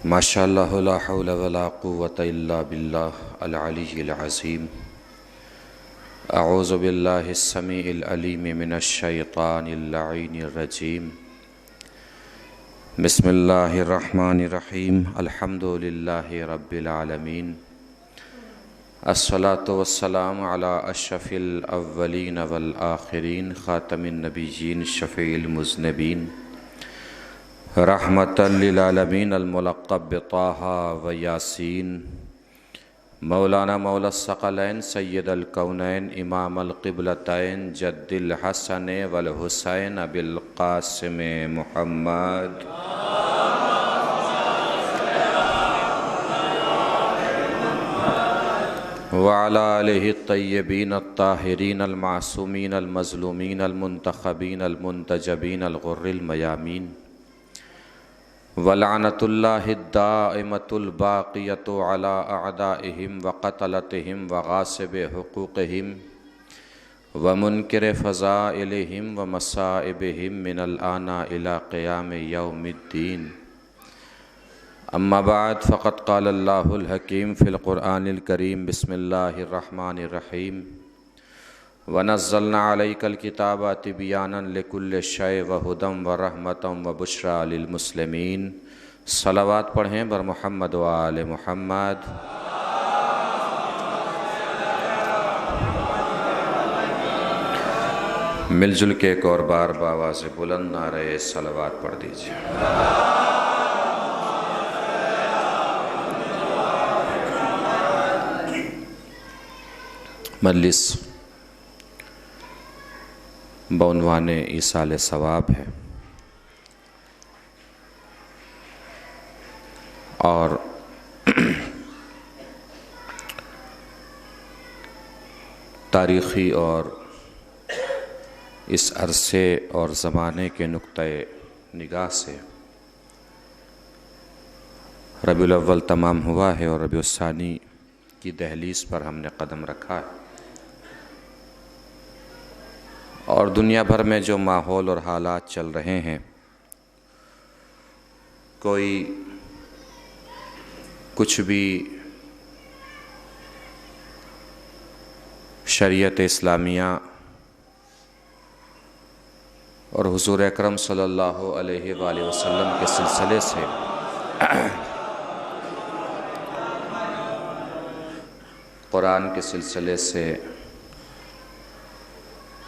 माशाअल्लाह ला हौला वला कुव्वता इल्ला बिल्लाह अल अलिय्यिल अज़ीम। अऊज़ु बिल्लाहिस समीइल अलीम मिनश शैतानिर लईनिर रजीम। बिस्मिल्लाहिर रहमानिर रहीम। अल्हम्दुलिल्लाहि रब्बिल आलमीन। अस्सलातु वस्सलामु अला अशरफिल अव्वलीन वल आखिरीन ख़ातमिन नबिय्यीन शफ़ीइल मुज़निबीन रहमतल लिल आलमीन अल मुलक़्क़ब बिताहा व यासीन। मौलाना मौला सकलैन सय्यदल कौनैन इमामल क़िबलतैन जद्दिल हसन वल हुसैन अबिल क़ासिम मुहम्मद व अला आलिहि तय्यबीन अत्ताहिरीन अल मासूमीन अल मज़लूमीन अल मुंतख़बीन अल मुंतजबीन अल गुर्रिल मयामीन वलानतुल्लाहि दाइमतुल बाक़ियतु अला अअदाइहिम व क़तलतिहिम व गासिबि हुक़ूक़िहिम व मुनकिरि फ़ज़ाइलिहिम व मसाइबिहिम मिनल आना इला क़ियाम यौमिद्दीन। अम्मा बाद फ़क़द क़ालल्लाहुल हकीम फ़िल क़ुरआनिल करीम। बिस्मिल्लाहिर रहमानिर रहीम। व नज़्ज़लना अलैकल किताब तिबयानन लिकुल्लि शै व हुदम व रहमतम व बुश्रा लिल मुस्लिमीन। सलावत पढ़ें बर मुहम्मद व आले मुहम्मद। मिलजुल के एक और बार बावाज़ बुलंद नारे सलावत पढ़ दीजिए। मजलिस बउनवाने ईसाल सवाब है और तारीख़ी और इस अरसे और ज़माने के नुक्ते निगाह से रबीउल अव्वल तमाम हुआ है और रबीउल सानी की दहलीज़ पर हमने कदम रखा है और दुनिया भर में जो माहौल और हालात चल रहे हैं, कोई कुछ भी शरीयत इस्लामिया और हुज़ूर अकरम सल्लल्लाहु अलैहि वसल्लम के सिलसिले से कुरान के सिलसिले से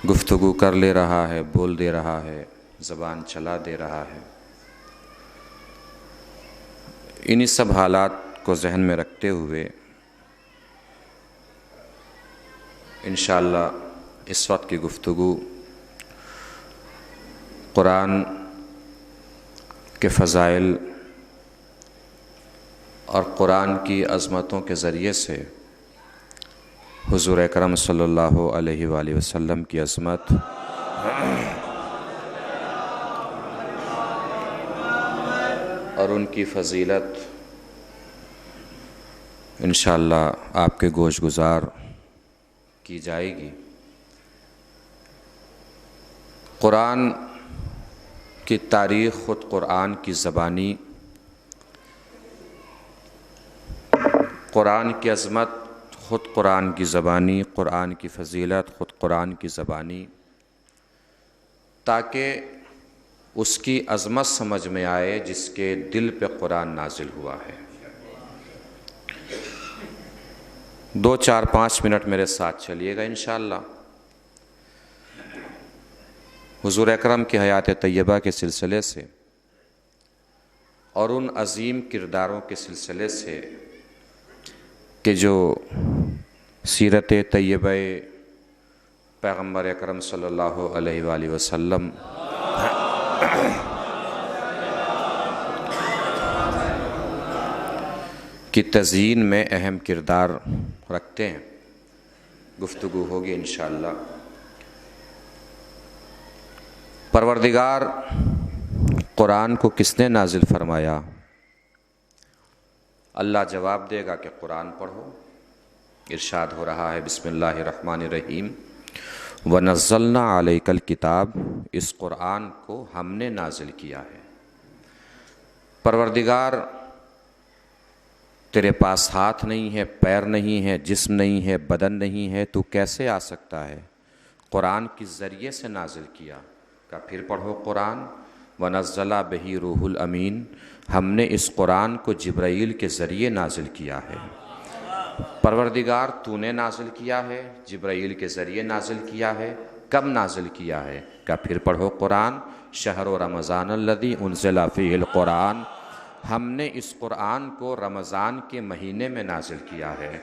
गुफ्तगू कर ले रहा है, बोल दे रहा है, ज़बान चला दे रहा है। इन्हीं सब हालात को जहन में रखते हुए इंशाअल्लाह इस वक्त की गुफ्तगू कुरान के फ़ज़ाइल और कुरान की अज़मतों के ज़रिए से हुज़ूर अकरम सल्लल्लाहु अलैहि वसल्लम की अज़मत और उनकी फ़ज़ीलत इंशाअल्लाह आपके गोश गुज़ार की जाएगी। कुरान की तारीख़ ख़ुद कुरान की ज़बानी, कुरान की अज़मत ख़ुद कुरान की ज़बानी, कुरान की फ़ज़ीलत ख़ुद कुरान की ज़बानी, ताकि उसकी अज़मत समझ में आए जिसके दिल पे कुरान नाजिल हुआ है। 2, 4, 5 मिनट मेरे साथ चलिएगा इंशाअल्लाह। हुज़ूर अकरम की हयात तय्यबा के सिलसिले से और उन अज़ीम किरदारों के सिलसिले से कि जो सीरत तय्यबा पैगम्बर अकरम सल्लल्लाहु अलैहि वसल्लम की तज़यीन में अहम किरदार रखते हैं। गुफ्तगू होगी इंशाअल्लाह। परवरदिगार कुरान को किसने नाजिल फरमाया? अल्लाह जवाब देगा कि कुरान पढ़ो। इरशाद हो रहा है बिस्मिल्लाहिर रहमानिर रहीम। व नज़्ज़लना अलैकल किताब, इस कुरान को हमने नाजिल किया है। परवरदिगार तेरे पास हाथ नहीं है, पैर नहीं है, जिस्म नहीं है, बदन नहीं है, तू कैसे आ सकता है? कुरान किस ज़रिए से नाजिल किया? का फिर पढ़ो कुरान, वनज़्ज़ला बिही रूहुल अमीन, हमने इस कुरान को जिब्राईल के ज़रिए नाजिल किया है। परवरदिगार तूने नाजिल किया है, जिब्राईल के ज़रिए नाजिल किया है। कब नाजिल किया है? का फिर पढ़ो कुरान, शहर रमज़ान अल्लज़ी उनज़िला फ़ीहिल कुरान, हमने इस कुरान को रमज़ान के महीने में नाजिल किया है।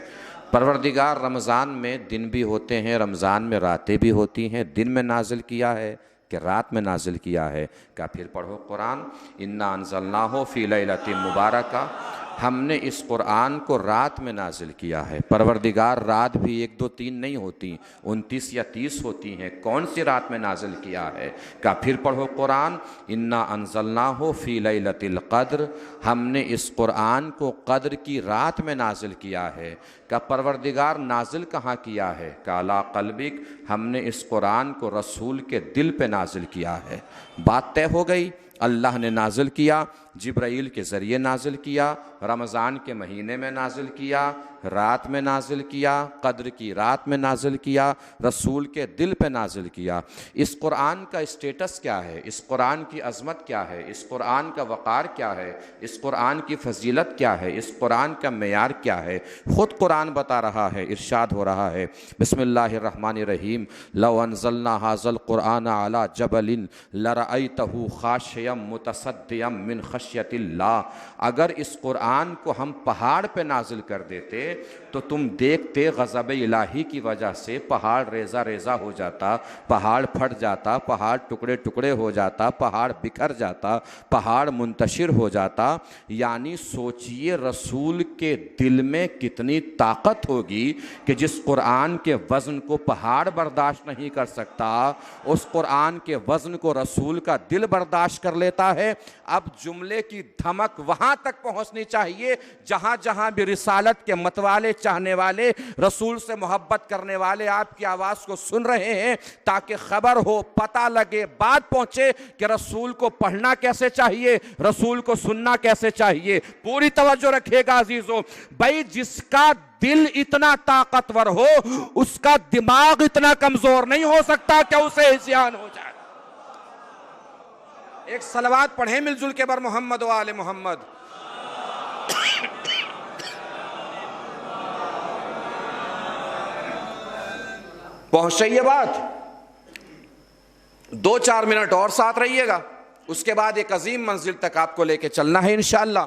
परवरदिगार रमज़ान में दिन भी होते हैं, रमज़ान में रातें भी होती हैं, दिन में नाजिल किया है कि रात में नाजिल किया है? क्या फिर पढ़ो कुरान, इन्ना अंज़लनाहु फ़ी लैलतिन मुबारका, हमने इस कुरान को रात में नाजिल किया है। परवरदिगार रात भी 1 2 3 नहीं होती, 29 या 30 होती हैं, कौन सी रात में नाजिल किया है? का फिर पढ़ो कुरान, इन्ना अंज़लनाहु फ़ी लैलतिल क़द्र, हमने इस कुरान को क़द्र की रात में नाजिल किया है। का परवरदिगार नाजिल कहाँ किया है? का अला क़ल्बिक, हमने इस कुरान को रसूल के दिल पे नाजिल किया है। बात तय हो गई, अल्लाह ने नाजिल किया, जिब्राईल के ज़रिए नाजिल किया, रमज़ान के महीने में नाजिल किया, रात में नाजिल किया, क़द्र की रात में नाजिल किया, रसूल के दिल पे नाजिल किया। इस कुरान का स्टेटस क्या है? इस कुरान की अज़मत क्या है? इस कुरान का वक़ार क्या है? इस कुरान की फजीलत क्या है? इस कुरान का मेयार क्या है? ख़ुद कुरान बता रहा है, इरशाद हो रहा है, बिस्मिल्लाहिर्रहमानिर्रहीम, लौ अंज़लना हाज़ल कुरान अला जबलिन लरअयतहु ख़ाशियम मुतसद्दियम मिन खश्यतिल्लाह, अगर इस कुरान को हम पहाड़ पे नाजिल कर देते तो तुम देखते गज़ब इलाही की वजह से पहाड़ रेज़ा रेज़ा हो जाता, पहाड़ फट जाता, पहाड़ टुकड़े टुकड़े हो जाता, पहाड़ बिखर जाता, पहाड़ मुंतशिर हो जाता। यानी सोचिए रसूल के दिल में कितनी ताकत होगी कि जिस कुरान के वज़न को पहाड़ बर्दाश्त नहीं कर सकता, उस कुरान के वज़न को रसूल का दिल बर्दाश्त कर लेता है। अब जुमले की धमक वहाँ तक पहुँचनी चाहिए जहाँ जहाँ भी रिसालत के मतवाले, चाहने वाले, रसूल से मोहब्बत करने वाले आपकी आवाज़ को सुन रहे हैं, ताकि खबर हो, पता लगे, बात पहुँचे कि रसूल को पढ़ना कैसे चाहिए, रसूल को सुनना कैसे चाहिए। पूरी तवज्जो रखिएगा अजीजों। भाई जिसका दिल इतना ताकतवर हो उसका दिमाग इतना कमज़ोर नहीं हो सकता कि उसे इस्यान हो जाए। एक सलवात पढ़ें मिलजुल के बर मोहम्मद व आले मोहम्मद। पहुंच रही है बात? 2-4 मिनट और साथ रहिएगा, उसके बाद एक अजीम मंजिल तक आपको लेके चलना है इंशाअल्लाह।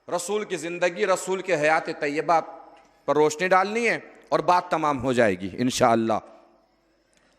रसूल की ज़िंदगी, रसूल के हयात तैयबा पर रोशनी डालनी है और बात तमाम हो जाएगी इंशाअल्लाह।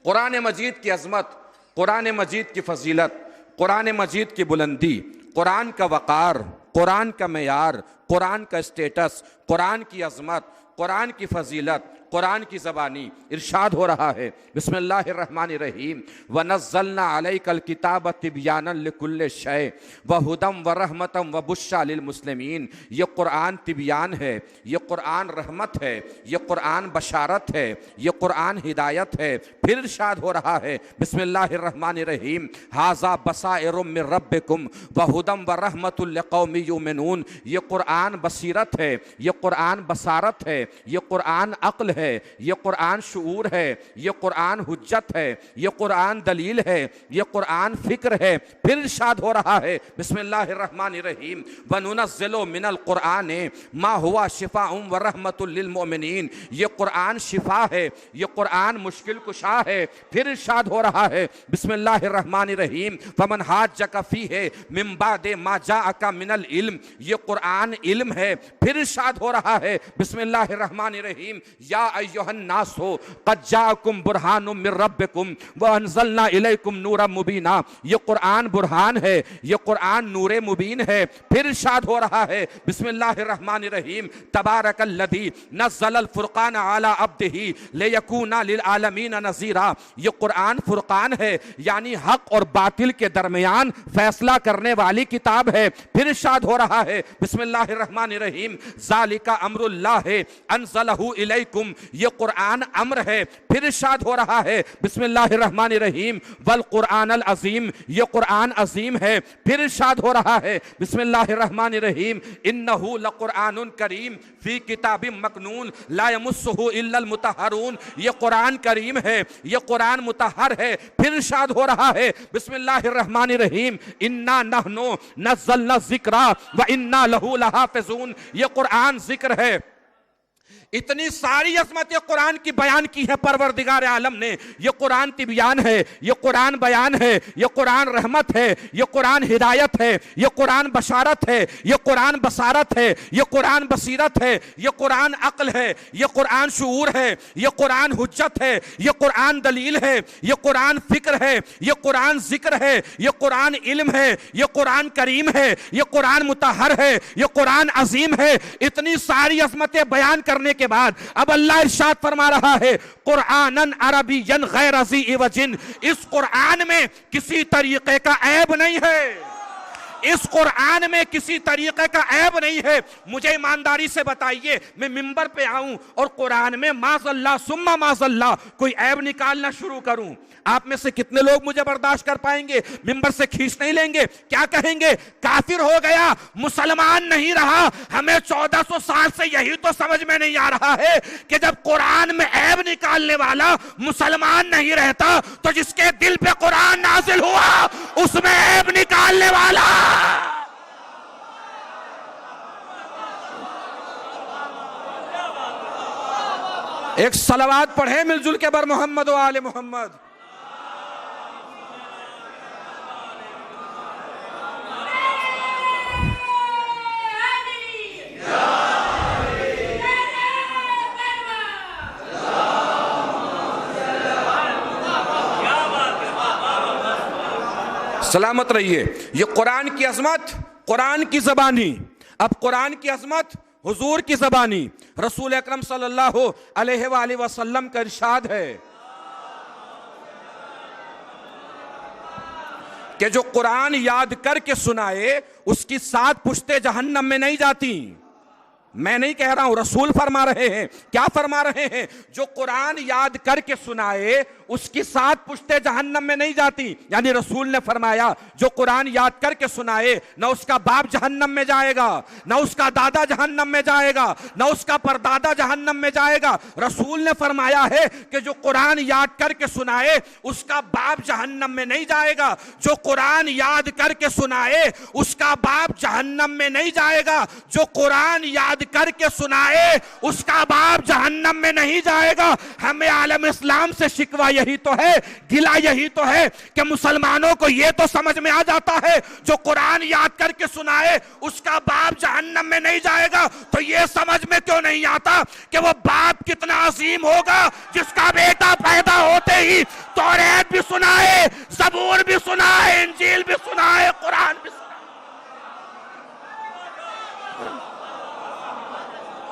कुरान मजीद की अज़मत, कुरान मजीद की फजीलत, कुरान मजीद की बुलंदी, कुरान का वक़ार, कुरान का मेयार, कुरान का स्टेटस, कुरान की अज़मत, कुरान की फजीलत, कुरान की ज़बानी। इरशाद हो रहा है, बिस्मिल्लाहिर्रहमानिर्रहीम, व नज़्ज़लना अलैकल किताब तिब्यानन लिकुल्लि शै व हुदम व रहमतम व बुश्रा लिल मुस्लिमीन। ये कुरान तिब्यान है, ये कुरान रहमत है, ये कुरान बशारत है, ये कुरान हिदायत है। फिर इरशाद हो रहा है, बिस्मिल्लाहिर्रहमानिर्रहीम, हाज़ा बसाइरुम मिर रब्बिकुम व हुदम व रहमतुल लिक़ौमि युमिनून। ये कुरान बसीरत है, ये कुरान बसारत है, ये कुरान अक्ल है, ये कुरान शऊर है, ये कुरान हुज्जत है, ये कुरान दलील है, ये कुरान फिक्र है। फिर इरशाद हो रहा है, बिस्मिल्लाहिर्रहमानिर्रहीम, व नुनज़्ज़िलु मिनल कुरान मा हुवा शिफ़ाउन व रहमतुल लिल मोमिनीन। ये कुरान शिफा है, ये कुरान मुश्किल कुशा है। फिर इरशाद हो रहा है, बिस्मिल्लाहिर्रहमानिर्रहीम, फमन हाज्जक फ़ीहि मिन बादि मा जाअका मिनल इल्म। ये कुरान इल्म है। फिर इरशाद हो रहा है, बिस्मिल्लाहिर्रहमानिर्रहीम, या अय्युहन नास हो क़द जाअकुम बुरहानुम मिर रब्बिकुम व अंज़लना इलैकुम नूरम मुबीना। ये कुरान बुरहान है, ये कुरान नूरे मुबीन है। फिर इरशाद हो रहा है, बिस्मिल्लाहिर्रहमानिर्रहीम, तबारकल्लज़ी नज़्ज़लल फ़ुरक़ान अला अब्दिही लियकूना लिल आलमीन नज़ीरा। ये कुरान फ़ुरक़ान है, यानी हक़ और बातिल के दरमियान फैसला करने वाली किताब है। फिर इरशाद हो रहा है, बिस्मिल्लाहिर्रहमानिर्रहीम, ज़ालिका अम्रुल्लाह अंज़लहु इलैकुम ये कुरान अम्र है। फिर इरशाद हो रहा है बिस्मिल्लाहिर्रहमानिर्रहीम वल कुरानल अजीम, ये कुरान अजीम है। फिर इरशाद हो रहा है बिस्मिल्लाहिर्रहमानिर्रहीम इन्नहु लकुरआनुन करीम फी किताबिम मकनून ला यमुस्सुहु इल्लल मुतहहरून, ये कुरान करीम है, ये कुरान मुतहहर है। फिर इरशाद हो रहा है बिस्मिल्लाहिर्रहमानिर्रहीम इन्ना नहनु नज़्ज़लना ज़िक्रा व इन्ना लहू लहाफ़िज़ून, ये कुरान जिक्र है। इतनी सारी अज़मतें कुरान की बयान की है परवरदिगार आलम ने। ये कुरान तिबियान है, ये कुरान बयान है, ये कुरान रहमत है, ये कुरान हिदायत है, ये कुरान बशारत है, ये कुरान बसारत है, ये कुरान बसीरत है, ये कुरान अक्ल है, ये कुरान शऊर है, ये कुरान हुज्जत है, ये कुरान दलील है, ये कुरान फिक्र है, ये कुरान जिक्र है, ये कुरान इल्म है, ये कुरान करीम है, ये कुरान मुतहहर है, ये कुरान अजीम है। इतनी सारी अज़मतें बयान करने के बाद अब अल्लाह इरशाद फरमा रहा है कुरानन अरबियन गैर ज़ी इवजिन, इस कुरान में किसी तरीके का ऐब नहीं है, इस कुरान में किसी तरीके का ऐब नहीं है। मुझे ईमानदारी से बताइए, मैं मिंबर पे आऊं और कुरान में माज़ल्ला सुम्मा माज़ल्ला कोई ऐब निकालना शुरू करूं, आप में से कितने लोग मुझे बर्दाश्त कर पाएंगे? मिंबर से खींच नहीं लेंगे? क्या कहेंगे? काफिर हो गया, मुसलमान नहीं रहा। हमें 1400 साल से यही तो समझ में नहीं आ रहा है कि जब कुरान में ऐब निकालने वाला मुसलमान नहीं रहता तो जिसके दिल पे कुरान नाजिल हुआ उसमें ऐब निकालने वाला। एक सलावत पढ़े मिलजुल के बर मोहम्मद व आले मोहम्मद। सलामत रहिए। ये कुरान की अजमत, कुरान की ज़बानी। अब कुरान की अजमत हुजूर की ज़बानी, रसूल अकरम सल्लल्लाहु अलैहि वसल्लम का इरशाद है कि जो कुरान याद करके सुनाए उसकी 7 पुश्ते जहन्नम में नहीं जाती। मैं नहीं कह रहा हूं, रसूल फरमा रहे हैं। क्या फरमा रहे हैं? जो कुरान याद करके सुनाए उसकी 7 पुश्ते जहन्नम में नहीं जाती। यानी रसूल ने फरमाया जो कुरान याद करके सुनाए न उसका बाप जहन्नम में जाएगा, न उसका दादा जहन्नम में जाएगा, न उसका परदादा जहन्नम में जाएगा। रसूल ने फरमाया है कि जो कुरान याद करके सुनाए उसका बाप जहन्नम में नहीं जाएगा। जो कुरान याद करके सुनाए उसका बाप जहन्नम में नहीं जाएगा। जो कुरान याद करके सुनाए उसका बाप जहन्नम में नहीं जाएगा। हमें आलम इस्लाम से शिकवा यही तो है, गिला यही तो है कि मुसलमानों को यह तो समझ में आ जाता है जो कुरान याद करके सुनाए उसका बाप जहन्नम में नहीं जाएगा, तो यह समझ में क्यों नहीं आता कि वो बाप कितना अजीम होगा जिसका बेटा पैदा होते ही तौरात भी सुनाए, ज़बूर भी सुनाए, इंजील भी सुनाए, कुरान भी सुनाए।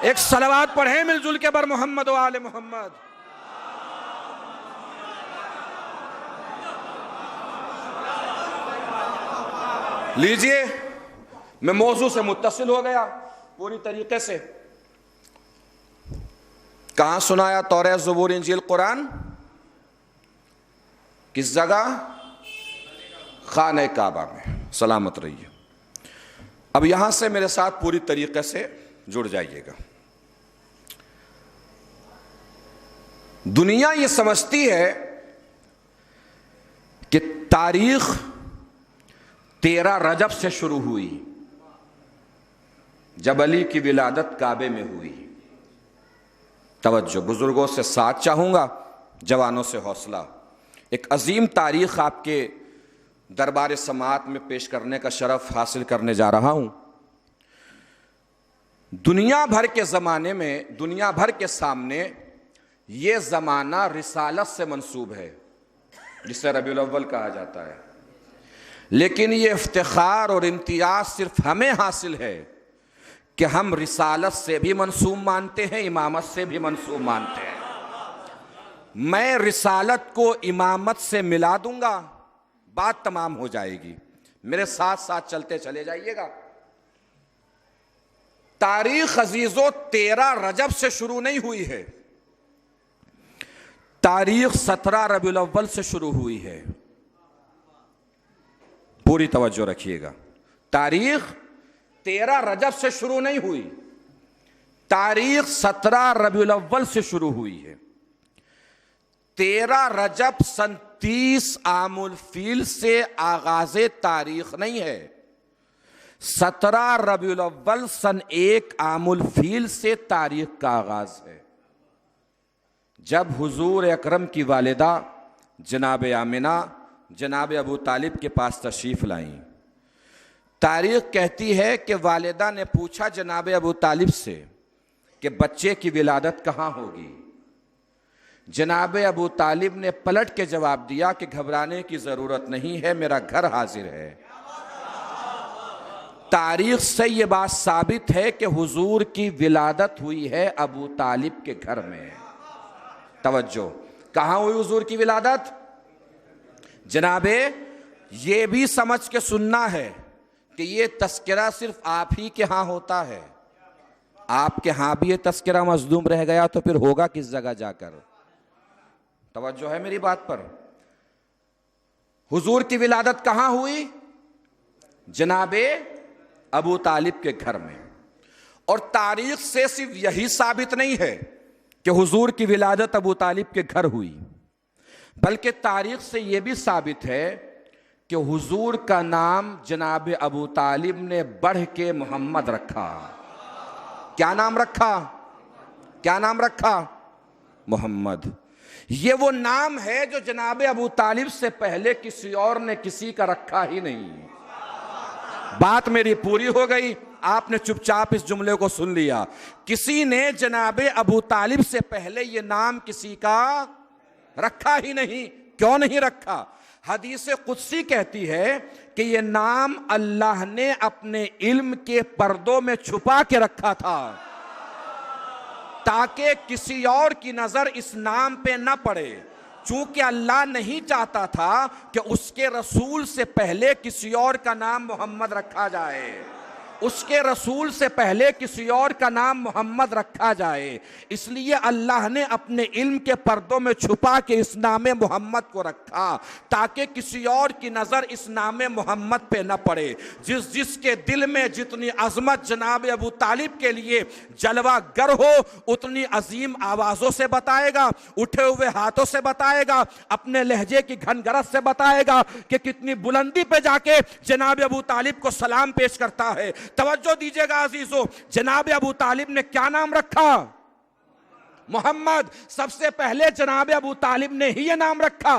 एक सलावत पढ़े मिलजुल के बर मोहम्मद व आले मोहम्मद। लीजिए, मैं मौजू से मुत्तसिल हो गया पूरी तरीके से। कहां सुनाया तौरात, ज़बूर, इंजील, कुरान? किस जगह? खाने काबा में। सलामत रहिए। अब यहां से मेरे साथ पूरी तरीके से जुड़ जाइएगा। दुनिया ये समझती है कि तारीख 13 रजब से शुरू हुई, जब अली की विलादत काबे में हुई। तवज्जो, बुजुर्गों से साथ चाहूंगा, जवानों से हौसला। एक अजीम तारीख आपके दरबार समात में पेश करने का शरफ हासिल करने जा रहा हूं। दुनिया भर के ज़माने में, दुनिया भर के सामने ये ज़माना रिसालत से मंसूब है, जिसे रबीउल अव्वल कहा जाता है। लेकिन ये इफ्तिखार और इम्तियाज सिर्फ हमें हासिल है कि हम रिसालत से भी मंसूब मानते हैं, इमामत से भी मंसूब मानते हैं। मैं रिसालत को इमामत से मिला दूंगा, बात तमाम हो जाएगी। मेरे साथ साथ चलते चले जाइएगा। तारीख अजीजों 13 रजब से शुरू नहीं हुई है। तारीख 17 रबीउल अव्वल से शुरू हुई है। पूरी तवज्जो रखिएगा। तारीख 13 रजब से शुरू नहीं हुई, तारीख 17 रबीउल अव्वल से शुरू हुई है। 13 रजब सन 30 आमुल फील से आगाज़े तारीख नहीं है। 17 रबीउल अव्वल सन 1 आमुल फील से तारीख का आगाज है, जब हुजूर अकरम की वालिदा जनाब आमिना जनाब अबू तालिब के पास तशरीफ लाईं। तारीख कहती है कि वालिदा ने पूछा जनाब अबू तालिब से कि बच्चे की विलादत कहाँ होगी। जनाब अबू तालिब ने पलट के जवाब दिया कि घबराने की ज़रूरत नहीं है, मेरा घर हाजिर है। तारीख से ये बात साबित है कि हुजूर की विलादत हुई है अबू तालिब के घर में। तवज्जो, कहाँ हुई हुजूर की विलादत? जनाबे, ये भी समझ के सुनना है कि ये तस्करा सिर्फ आप ही के यहाँ होता है। आपके यहाँ भी ये तस्करा मजलूम रह गया तो फिर होगा किस जगह जाकर? तवज्जो है मेरी बात पर। हुजूर की विलादत कहाँ हुई? जनाबे अबू तालिब के घर में। और तारीख से सिर्फ यही साबित नहीं है कि हुजूर की विलादत अबू तालिब के घर हुई, बल्कि तारीख से यह भी साबित है कि हुजूर का नाम जनाब अबू तालिब ने बढ़ के मोहम्मद रखा। क्या नाम रखा? क्या नाम रखा? मोहम्मद। ये वो नाम है जो जनाब अबू तालिब से पहले किसी और ने किसी का रखा ही नहीं। बात मेरी पूरी हो गई, आपने चुपचाप इस जुमले को सुन लिया। किसी ने जनाब अबू तालिब से पहले ये नाम किसी का रखा ही नहीं। क्यों नहीं रखा? हदीस कुदसी कहती है कि ये नाम अल्लाह ने अपने इल्म के पर्दों में छुपा के रखा था, ताकि किसी और की नजर इस नाम पे न पड़े। चूंकि अल्लाह नहीं चाहता था कि उसके रसूल से पहले किसी और का नाम मोहम्मद रखा जाए, उसके रसूल से पहले किसी और का नाम मोहम्मद रखा जाए, इसलिए अल्लाह ने अपने इल्म के पर्दों में छुपा के इस नाम मोहम्मद को रखा, ताकि किसी और की नज़र इस नाम मोहम्मद पे न पड़े। जिसके दिल में जितनी अजमत जनाब अबू तालिब के लिए जलवा गर हो, उतनी अजीम आवाज़ों से बताएगा, उठे हुए हाथों से बताएगा, अपने लहजे की घनगरज से बताएगा कि कितनी बुलंदी पे जाके जनाब अबू तालिब को सलाम पेश करता है। तवज्जो दीजिएगा अजीजों, जनाब अबू तालिब ने क्या नाम रखा? मोहम्मद। सबसे पहले जनाब अबू तालिब ने ही यह नाम रखा।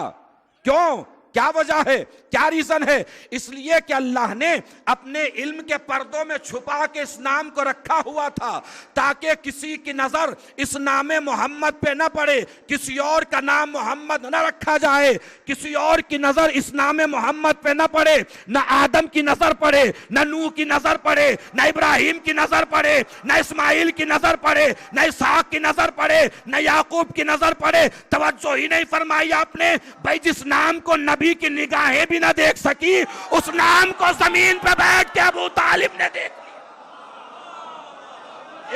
क्यों? क्या वजह है? क्या रीजन है? इसलिए कि अल्लाह ने अपने इल्म के पर्दों में छुपा के इस नाम को रखा हुआ था, ताकि किसी की नजर इस नाम मोहम्मद पे न पड़े, किसी और का नाम मोहम्मद न रखा जाए, किसी और की नजर इस नाम मोहम्मद पे न पड़े, न आदम की नजर पड़े, न नूह की नजर पड़े, न इब्राहिम की नजर पड़े, न इस्माइल की नजर पड़े, न इसहाक की नजर पड़े, न याकूब की नजर पड़े। तवज्जो ही नहीं फरमाई आपने। भाई, जिस नाम को नबी की निगाहें भी ना देख सकी, उस नाम को जमीन पे बैठ के अबू तालिब ने देख लिया।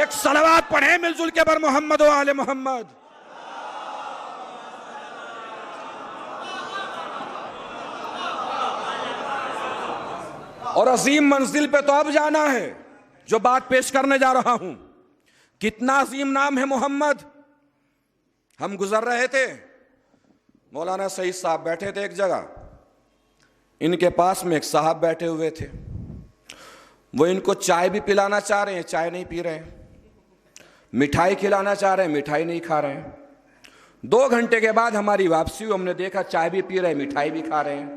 एक सलवात पढ़े मिलजुल के बर मोहम्मद व आले मोहम्मद। और अजीम मंजिल पे तो अब जाना है जो बात पेश करने जा रहा हूं। कितना अजीम नाम है मोहम्मद। हम गुजर रहे थे, मौलाना सईद साहब बैठे थे एक जगह, इनके पास में एक साहब बैठे हुए थे। वो इनको चाय भी पिलाना चाह रहे हैं, चाय नहीं पी रहे हैं, मिठाई खिलाना चाह रहे हैं, मिठाई नहीं खा रहे हैं। 2 घंटे के बाद हमारी वापसी हुई, हमने देखा चाय भी पी रहे हैं, मिठाई भी खा रहे हैं।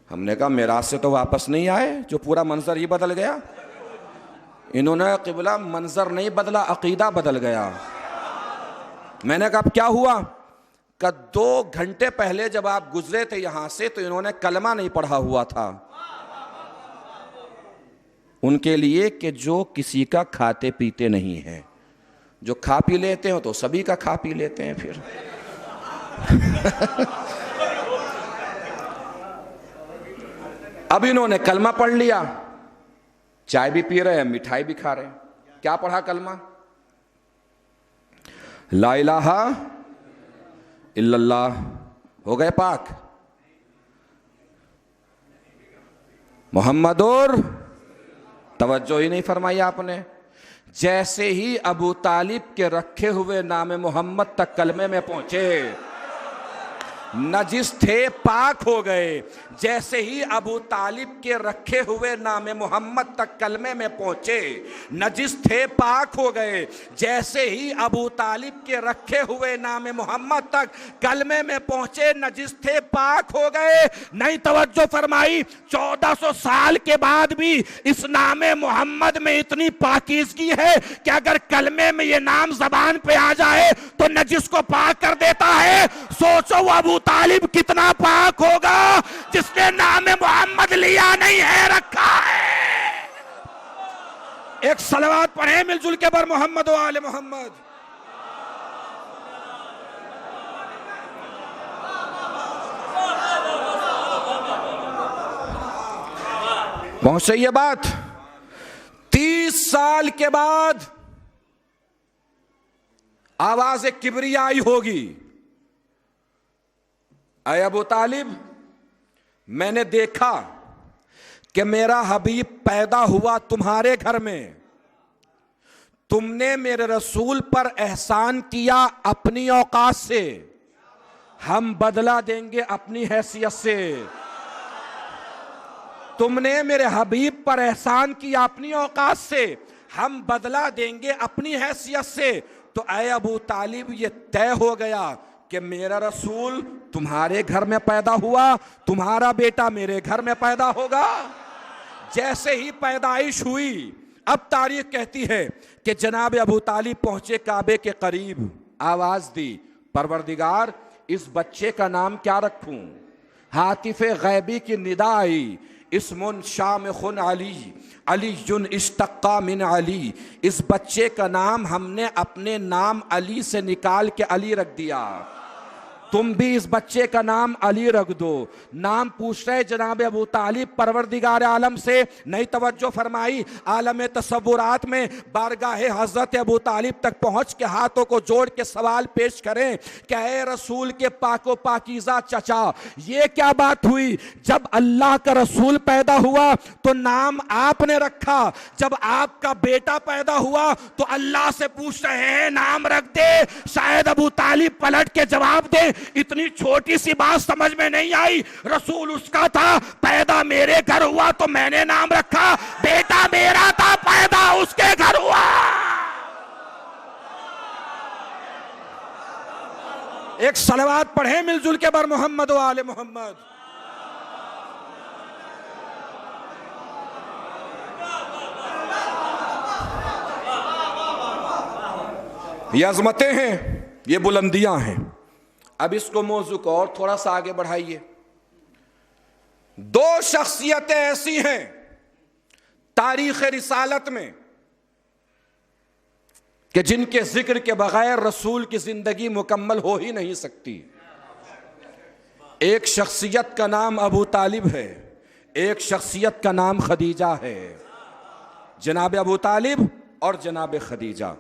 हमने कहा मेराज से तो वापस नहीं आए, जो पूरा मंजर ही बदल गया। इन्होंने क़िबला मंजर नहीं बदला, अकीदा बदल गया। मैंने कहा अब क्या हुआ? का 2 घंटे पहले जब आप गुजरे थे यहां से तो इन्होंने कलमा नहीं पढ़ा हुआ था। उनके लिए कि जो किसी का खाते पीते नहीं है, जो खा पी लेते हो तो सभी का खा पी लेते हैं फिर। अब इन्होंने कलमा पढ़ लिया, चाय भी पी रहे हैं, मिठाई भी खा रहे हैं। क्या पढ़ा कलमा? ला इलाहा इल्लल्लाह हो गए पाक। मोहम्मदुर, तवज्जो ही नहीं फरमाई आपने। जैसे ही अबू तालिब के रखे हुए नाम मोहम्मद तक कलमे में पहुंचे, नजिस थे, पाक हो गए। जैसे ही अबू तालिब के रखे हुए नाम मोहम्मद तक कलमे में पहुंचे, नजिस थे, पाक हो गए। जैसे ही अबू तालिब के रखे हुए नाम मोहम्मद तक कलमे में पहुंचे, नजिस थे, पाक हो गए। नहीं तवज्जो फरमाई। 1400 साल के बाद भी इस नाम मोहम्मद में इतनी पाकीज़गी है कि अगर कलमे में ये नाम जबान पे आ जाए तो नजिस को पाक कर देता है। सोचो वो अबू तालिब कितना पाक होगा जिसने नाम मोहम्मद लिया नहीं है, रखा है। एक सलवात पढ़े मिलजुल के बर मोहम्मद व आले मोहम्मद। पहुंचे ये बात। 30 साल के बाद आवाज किबरियाई होगी, ऐ अबू तालिब, मैंने देखा कि मेरा हबीब पैदा हुआ तुम्हारे घर में। तुमने मेरे रसूल पर एहसान किया अपनी औकात से, हम बदला देंगे अपनी हैसियत से। तुमने मेरे हबीब पर एहसान किया अपनी औकात से, हम बदला देंगे अपनी हैसियत से। तो ऐ अबू तालिब, ये तय हो गया कि मेरा रसूल तुम्हारे घर में पैदा हुआ, तुम्हारा बेटा मेरे घर में पैदा होगा। जैसे ही पैदाइश हुई, अब तारीख कहती है कि जनाब अबू तालिब पहुंचे काबे के करीब, आवाज दी, परवरदिगार इस बच्चे का नाम क्या रखूं? हातिफे गैबी की निदा आई, इस्मुन शामिखुन अली, अली जुन इश्तक्का मिन अली। इस बच्चे का नाम हमने अपने नाम अली से निकाल के अली रख दिया। तुम भी इस बच्चे का नाम अली रख दो। नाम पूछ रहे जनाब अबू तालिब परवरदिगार आलम से। नई तवज्जो फरमाई। आलम तसव्वुरात में बारगाह हजरत अबू तालिब तक पहुंच के हाथों को जोड़ के सवाल पेश करें कि ऐ रसूल के पाको पाकीज़ा चचा, ये क्या बात हुई? जब अल्लाह का रसूल पैदा हुआ तो नाम आपने रखा, जब आपका बेटा पैदा हुआ तो अल्लाह से पूछ रहे हैं नाम रख दे। शायद अबू तालिब पलट के जवाब दे, इतनी छोटी सी बात समझ में नहीं आई, रसूल उसका था, पैदा मेरे घर हुआ तो मैंने नाम रखा, बेटा मेरा था, पैदा उसके घर हुआ। एक सलवात पढ़े मिलजुल के बर मोहम्मद व आले मोहम्मद। ये अजमतें हैं, ये बुलंदियां हैं। अब इसको मौजू को और थोड़ा सा आगे बढ़ाइए। दो शख्सियतें ऐसी हैं तारीख रिसालत में कि जिनके जिक्र के बगैर रसूल की जिंदगी मुकम्मल हो ही नहीं सकती। एक शख्सियत का नाम अबू तालिब है, एक शख्सियत का नाम खदीजा है। जनाब अबू तालिब और जनाब खदीजा।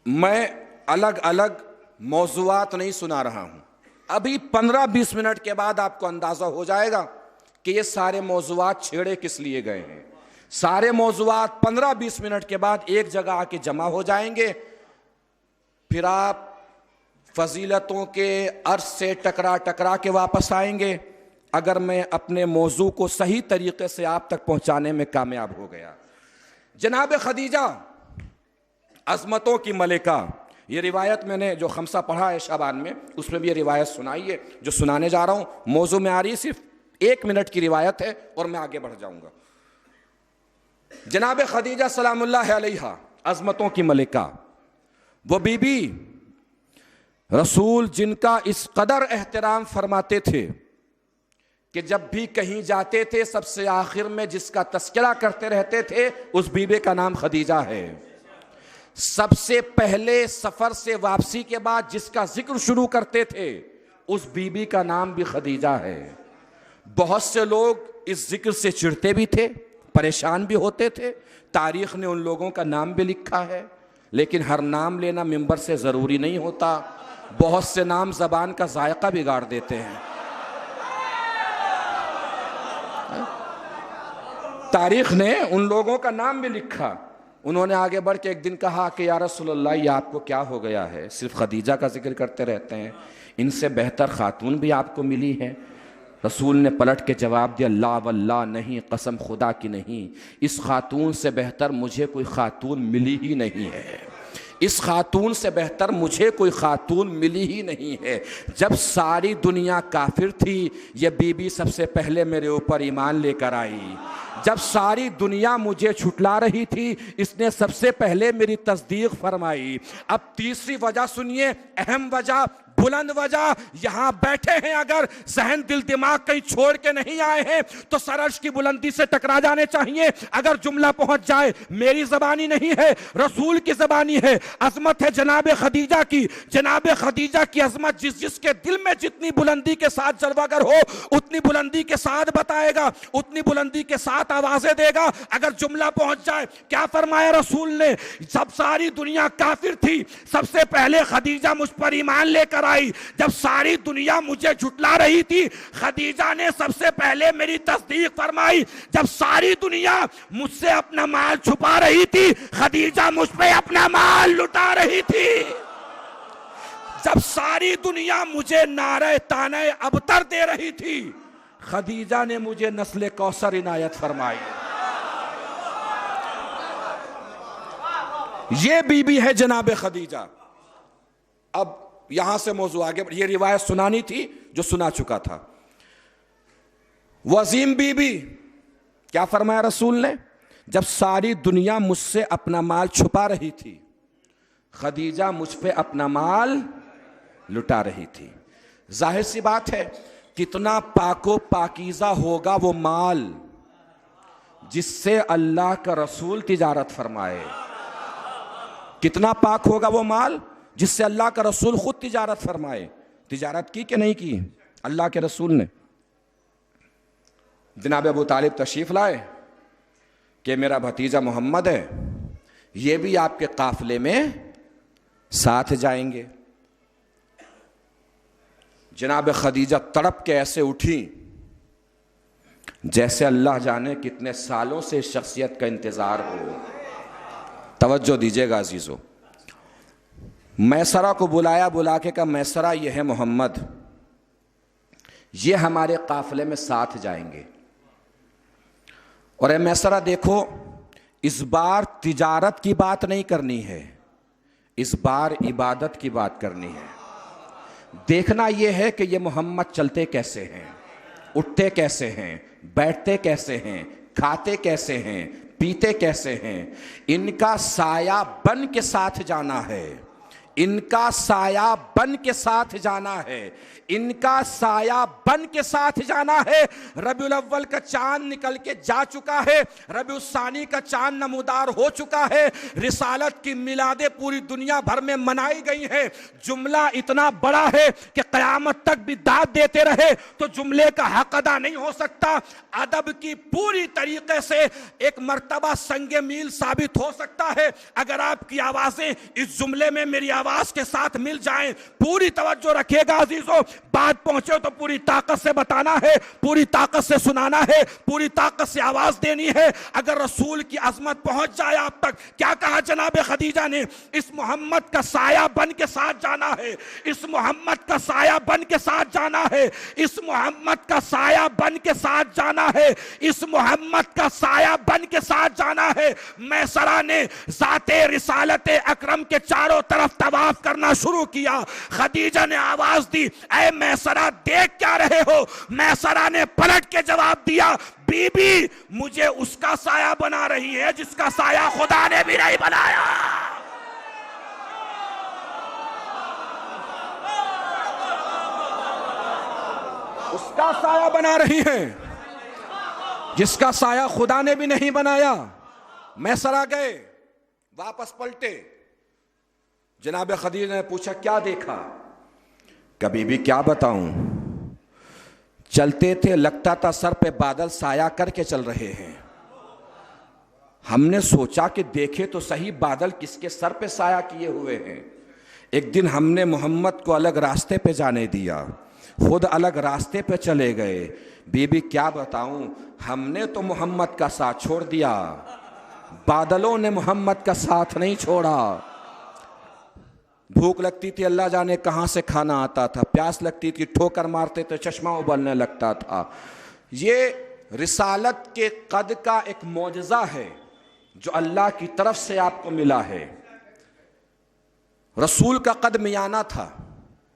मैं अलग अलग मौज़ूआत नहीं सुना रहा हूं। अभी 15-20 मिनट के बाद आपको अंदाजा हो जाएगा कि ये सारे मौज़ूआत छेड़े किस लिए गए हैं। सारे मौज़ूआत 15-20 मिनट के बाद एक जगह आके जमा हो जाएंगे। फिर आप फजीलतों के अर्श से टकरा टकरा के वापस आएंगे अगर मैं अपने मौजू को सही तरीके से आप तक पहुंचाने में कामयाब हो गया। जनाब खदीजा अज़मतों की मलिका, ये रिवायत मैंने जो खमसा पढ़ा है शाबान में, उसमें भी ये रिवायत सुनाई है जो सुनाने जा रहा हूँ। मौजू में आ रही सिर्फ 1 मिनट की रिवायत है और मैं आगे बढ़ जाऊँगा। जनाब खदीजा सलामुल्लाह अलैहा अज़मतों की मलिका, वो बीबी रसूल जिनका इस कदर एहतराम फरमाते थे कि जब भी कहीं जाते थे सबसे आखिर में जिसका तस्करा करते रहते थे उस बीबी का नाम खदीजा है। सबसे पहले सफर से वापसी के बाद जिसका जिक्र शुरू करते थे उस बीबी का नाम भी खदीजा है। बहुत से लोग इस जिक्र से चिढ़ते भी थे, परेशान भी होते थे। तारीख ने उन लोगों का नाम भी लिखा है, लेकिन हर नाम लेना मिंबर से ज़रूरी नहीं होता। बहुत से नाम ज़बान का जायका बिगाड़ देते हैं। तारीख ने उन लोगों का नाम भी लिखा। उन्होंने आगे बढ़ के एक दिन कहा कि या रसूलल्लाह, ये आपको क्या हो गया है, सिर्फ खदीजा का जिक्र करते रहते हैं, इनसे बेहतर खातून भी आपको मिली है? रसूल ने पलट के जवाब दिया, ला वल्लाह, नहीं, कसम खुदा की नहीं, इस खातून से बेहतर मुझे कोई खातून मिली ही नहीं है। इस खातून से बेहतर मुझे कोई खातून मिली ही नहीं है। जब सारी दुनिया काफिर थी, ये बीबी सबसे पहले मेरे ऊपर ईमान लेकर आई। जब सारी दुनिया मुझे छुटला रही थी, इसने सबसे पहले मेरी तस्दीक फरमाई। अब तीसरी वजह सुनिए, अहम वजह, बुलंद वजह। यहां बैठे हैं, अगर जहन दिल दिमाग कहीं छोड़ के नहीं आए हैं तो सरश की बुलंदी से टकरा जाने चाहिए। अगर जुमला पहुंच जाए, मेरी जबानी नहीं है, रसूल की जबानी है। अजमत है जनाब खदीजा की। जनाब खदीजा की अजमत जिसके दिल में जितनी बुलंदी के साथ जलवागर हो, उतनी बुलंदी के साथ बताएगा, उतनी बुलंदी के साथ आवाजें देगा। अगर जुमला पहुंच जाए, क्या फरमाया रसूल ने? जब सारी दुनिया काफिर थी, सबसे पहले खदीजा मुझ पर ईमान लेकर आई। जब सारी दुनिया मुझे झुटला रही थी, खदीजा ने सबसे पहले मेरी तस्दीक फरमाई। जब सारी दुनिया मुझसे अपना माल छुपा रही थी, खदीजा मुझ पे अपना माल लुटा रही थी। जब सारी दुनिया मुझे नारे ताने अबतर दे रही थी, खदीजा ने मुझे नस्ले कौसर इनायत फरमाई। ये बीबी है जनाब खदीजा। अब यहां से मौजू आगे, ये रिवायत सुनानी थी जो सुना चुका था। वजीम बीबी, क्या फरमाया रसूल ने? जब सारी दुनिया मुझसे अपना माल छुपा रही थी, खदीजा मुझ पे अपना माल लुटा रही थी। जाहिर सी बात है, कितना पाको पाकीज़ा होगा वो माल जिससे अल्लाह का रसूल तिजारत फरमाए। कितना पाक होगा वो माल जिससे अल्लाह का रसूल खुद तिजारत फरमाए। तिजारत की कि नहीं की अल्लाह के रसूल ने? जनाब अबू तालिब तशरीफ लाए कि मेरा भतीजा मोहम्मद है, ये भी आपके काफिले में साथ जाएंगे। जनाब खदीजा तड़प के ऐसे उठी जैसे अल्लाह जाने कितने सालों से इस शख्सियत का इंतजार हो। तवज्जो दीजिएगा अजीजों। मैसरा को बुलाया, बुला के कहा, मैसरा ये है मोहम्मद, ये हमारे काफिले में साथ जाएंगे। और ए मैसरा देखो, इस बार तिजारत की बात नहीं करनी है, इस बार इबादत की बात करनी है। देखना यह है कि ये मोहम्मद चलते कैसे हैं, उठते कैसे हैं, बैठते कैसे हैं, खाते कैसे हैं, पीते कैसे हैं। इनका साया बन के साथ जाना है, इनका साया बन के साथ जाना है, इनका साया बन के साथ जाना है। रबीउल अव्वल का चांद निकल के जा चुका है, रबीउल सानी का चांद नमूदार हो चुका है, रिसालत की मिलादे पूरी दुनिया भर में मनाई गई है। जुमला इतना बड़ा है कि क़यामत तक भी दाद देते रहे तो जुमले का हक अदा नहीं हो सकता। अदब की पूरी तरीके से एक मर्तबा संगे मील साबित हो सकता है अगर आपकी आवाजें इस जुमले में मेरी आवाज के साथ मिल जाएं। पूरी तवज्जो रखिएगा अजीजों, बात पहुंचे तो पूरी ताकत से बताना है, पूरी ताकत से सुनाना है, पूरी ताकत से आवाज देनी है। अगर रसूल की अजमत पहुंच जाए आप तक, क्या कहा जनाब खदीजा ने? इस मोहम्मद का साया बन के साथ जाना है, इस मोहम्मद का साया बन के साथ जाना है, इस मोहम्मद का साया बन के साथ जाना है, इस मोहम्मद का साया बन के साथ जाना है। मैसरा ने ज़ाते रिसालत अकरम के चारों तरफ तवाफ करना शुरू किया। खदीजा ने आवाज दी, ऐ मैसरा देख क्या रहे हो? मैसरा ने पलट के जवाब दिया, बीबी मुझे उसका साया बना रही है जिसका साया खुदा ने भी नहीं बनाया। उसका साया बना रही है जिसका साया खुदा ने भी नहीं बनाया। मैसरा गए, वापस पलटे। जनाब खदीजा ने पूछा, क्या देखा? कभी भी क्या बताऊं, चलते थे लगता था सर पे बादल साया करके चल रहे हैं। हमने सोचा कि देखे तो सही बादल किसके सर पे साया किए हुए हैं। एक दिन हमने मोहम्मद को अलग रास्ते पे जाने दिया, खुद अलग रास्ते पे चले गए। बीबी क्या बताऊं, हमने तो मोहम्मद का साथ छोड़ दिया, बादलों ने मोहम्मद का साथ नहीं छोड़ा। भूख लगती थी अल्लाह जाने कहां से खाना आता था, प्यास लगती थी ठोकर मारते तो चश्मा उबलने लगता था। ये रिसालत के कद का एक मौजज़ा है जो अल्लाह की तरफ से आपको मिला है। रसूल का कद मियाना था,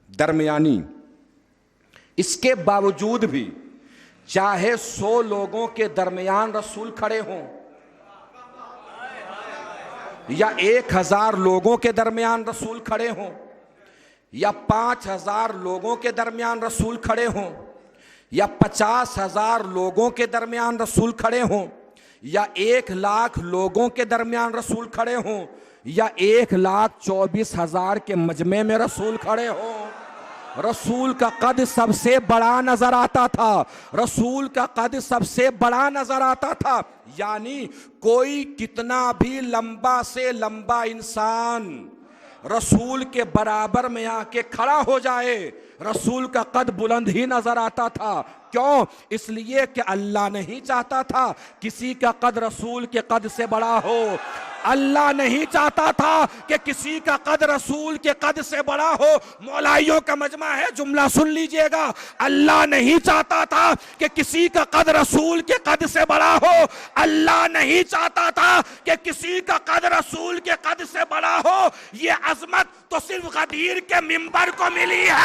दरमियानी। इसके बावजूद भी चाहे 100 लोगों के दरमियान रसूल खड़े हों या 1000 लोगों के दरमियान रसूल खड़े हों या 5000 लोगों के दरमियान रसूल खड़े हों या 50,000 लोगों के दरमियान रसूल खड़े हों या 1,00,000 लोगों के दरमियान रसूल खड़े हों या 1,24,000 के मजमे में रसूल खड़े हों, रसूल का कद सबसे बड़ा नजर आता था। रसूल का कद सबसे बड़ा नजर आता था। यानी कोई कितना भी लंबा से लंबा इंसान रसूल के बराबर में आके खड़ा हो जाए, रसूल का कद बुलंद ही नजर आता था। क्यों? इसलिए कि अल्लाह नहीं चाहता था किसी का कद रसूल के कद से बड़ा हो। अल्लाह नहीं चाहता था कि किसी का कद रसूल के कद से बड़ा हो। मौलाइयों का मजमा है, जुमला सुन लीजिएगा। अल्लाह नहीं चाहता था कि किसी का कद रसूल के कद से बड़ा हो। अल्लाह नहीं चाहता था कि किसी का कद रसूल के कद से बड़ा हो। ये अजमत तो सिर्फ गदीर के मिंबर को मिली है।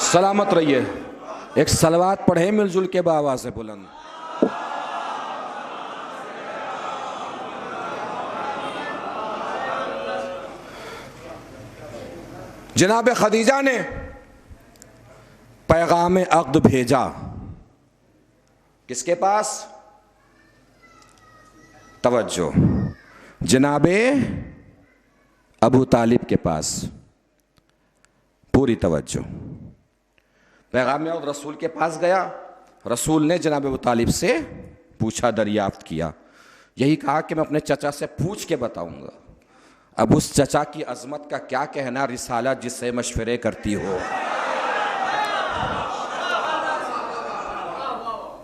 सलामत रहिए। एक सलवात पढ़े मिलजुल के आवाज़ से बुलंद। जनाब खदीजा ने पैगाम अक़्द भेजा किसके पास? तवज्जो, जनाब अबू तालिब के पास। पूरी तवज्जो। पैगाम अक़्द रसूल के पास गया। रसूल ने जनाब अबू तालिब से पूछा, दरियाफ्त किया। यही कहा कि मैं अपने चचा से पूछ के बताऊंगा। अब उस चचा की अजमत का क्या कहना, रिसालत जिससे मशवरे करती हो।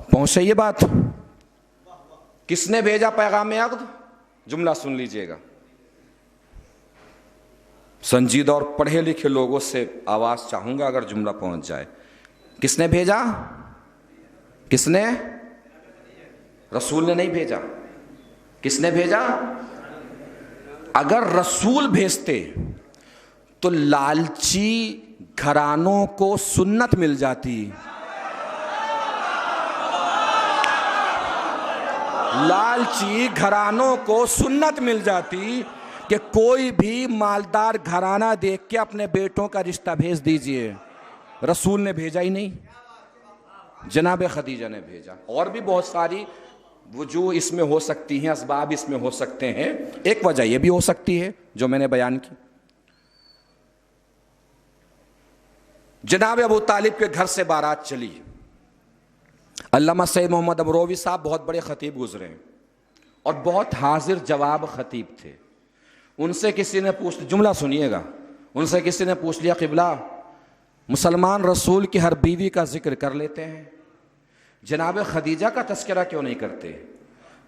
पहुंचे ये बात। किसने भेजा पैगाम अक़्द? जुमला सुन लीजिएगा। संजीदा और पढ़े लिखे लोगों से आवाज चाहूंगा अगर जुमला पहुंच जाए। किसने भेजा? किसने? रसूल ने नहीं भेजा। किसने भेजा? अगर रसूल भेजते तो लालची घरानों को सुन्नत मिल जाती। लालची घरानों को सुन्नत मिल जाती कि कोई भी मालदार घराना देख के अपने बेटों का रिश्ता भेज दीजिए। रसूल ने भेजा ही नहीं, जनाब खदीजा ने भेजा। और भी बहुत सारी वजूह इसमें हो सकती हैं, असबाब इसमें हो सकते हैं। एक वजह यह भी हो सकती है जो मैंने बयान की। जनाब अबू तालिब के घर से बारात चली। अल्लामा सैयद मोहम्मद अमरोवी साहब बहुत बड़े खतीब गुजरे और बहुत हाजिर जवाब खतीब थे। उनसे किसी ने पूछ, जुमला सुनिएगा, उनसे किसी ने पूछ लिया, क़िबला मुसलमान रसूल की हर बीवी का जिक्र कर लेते हैं, जनाब खदीजा का तस्करा क्यों नहीं करते?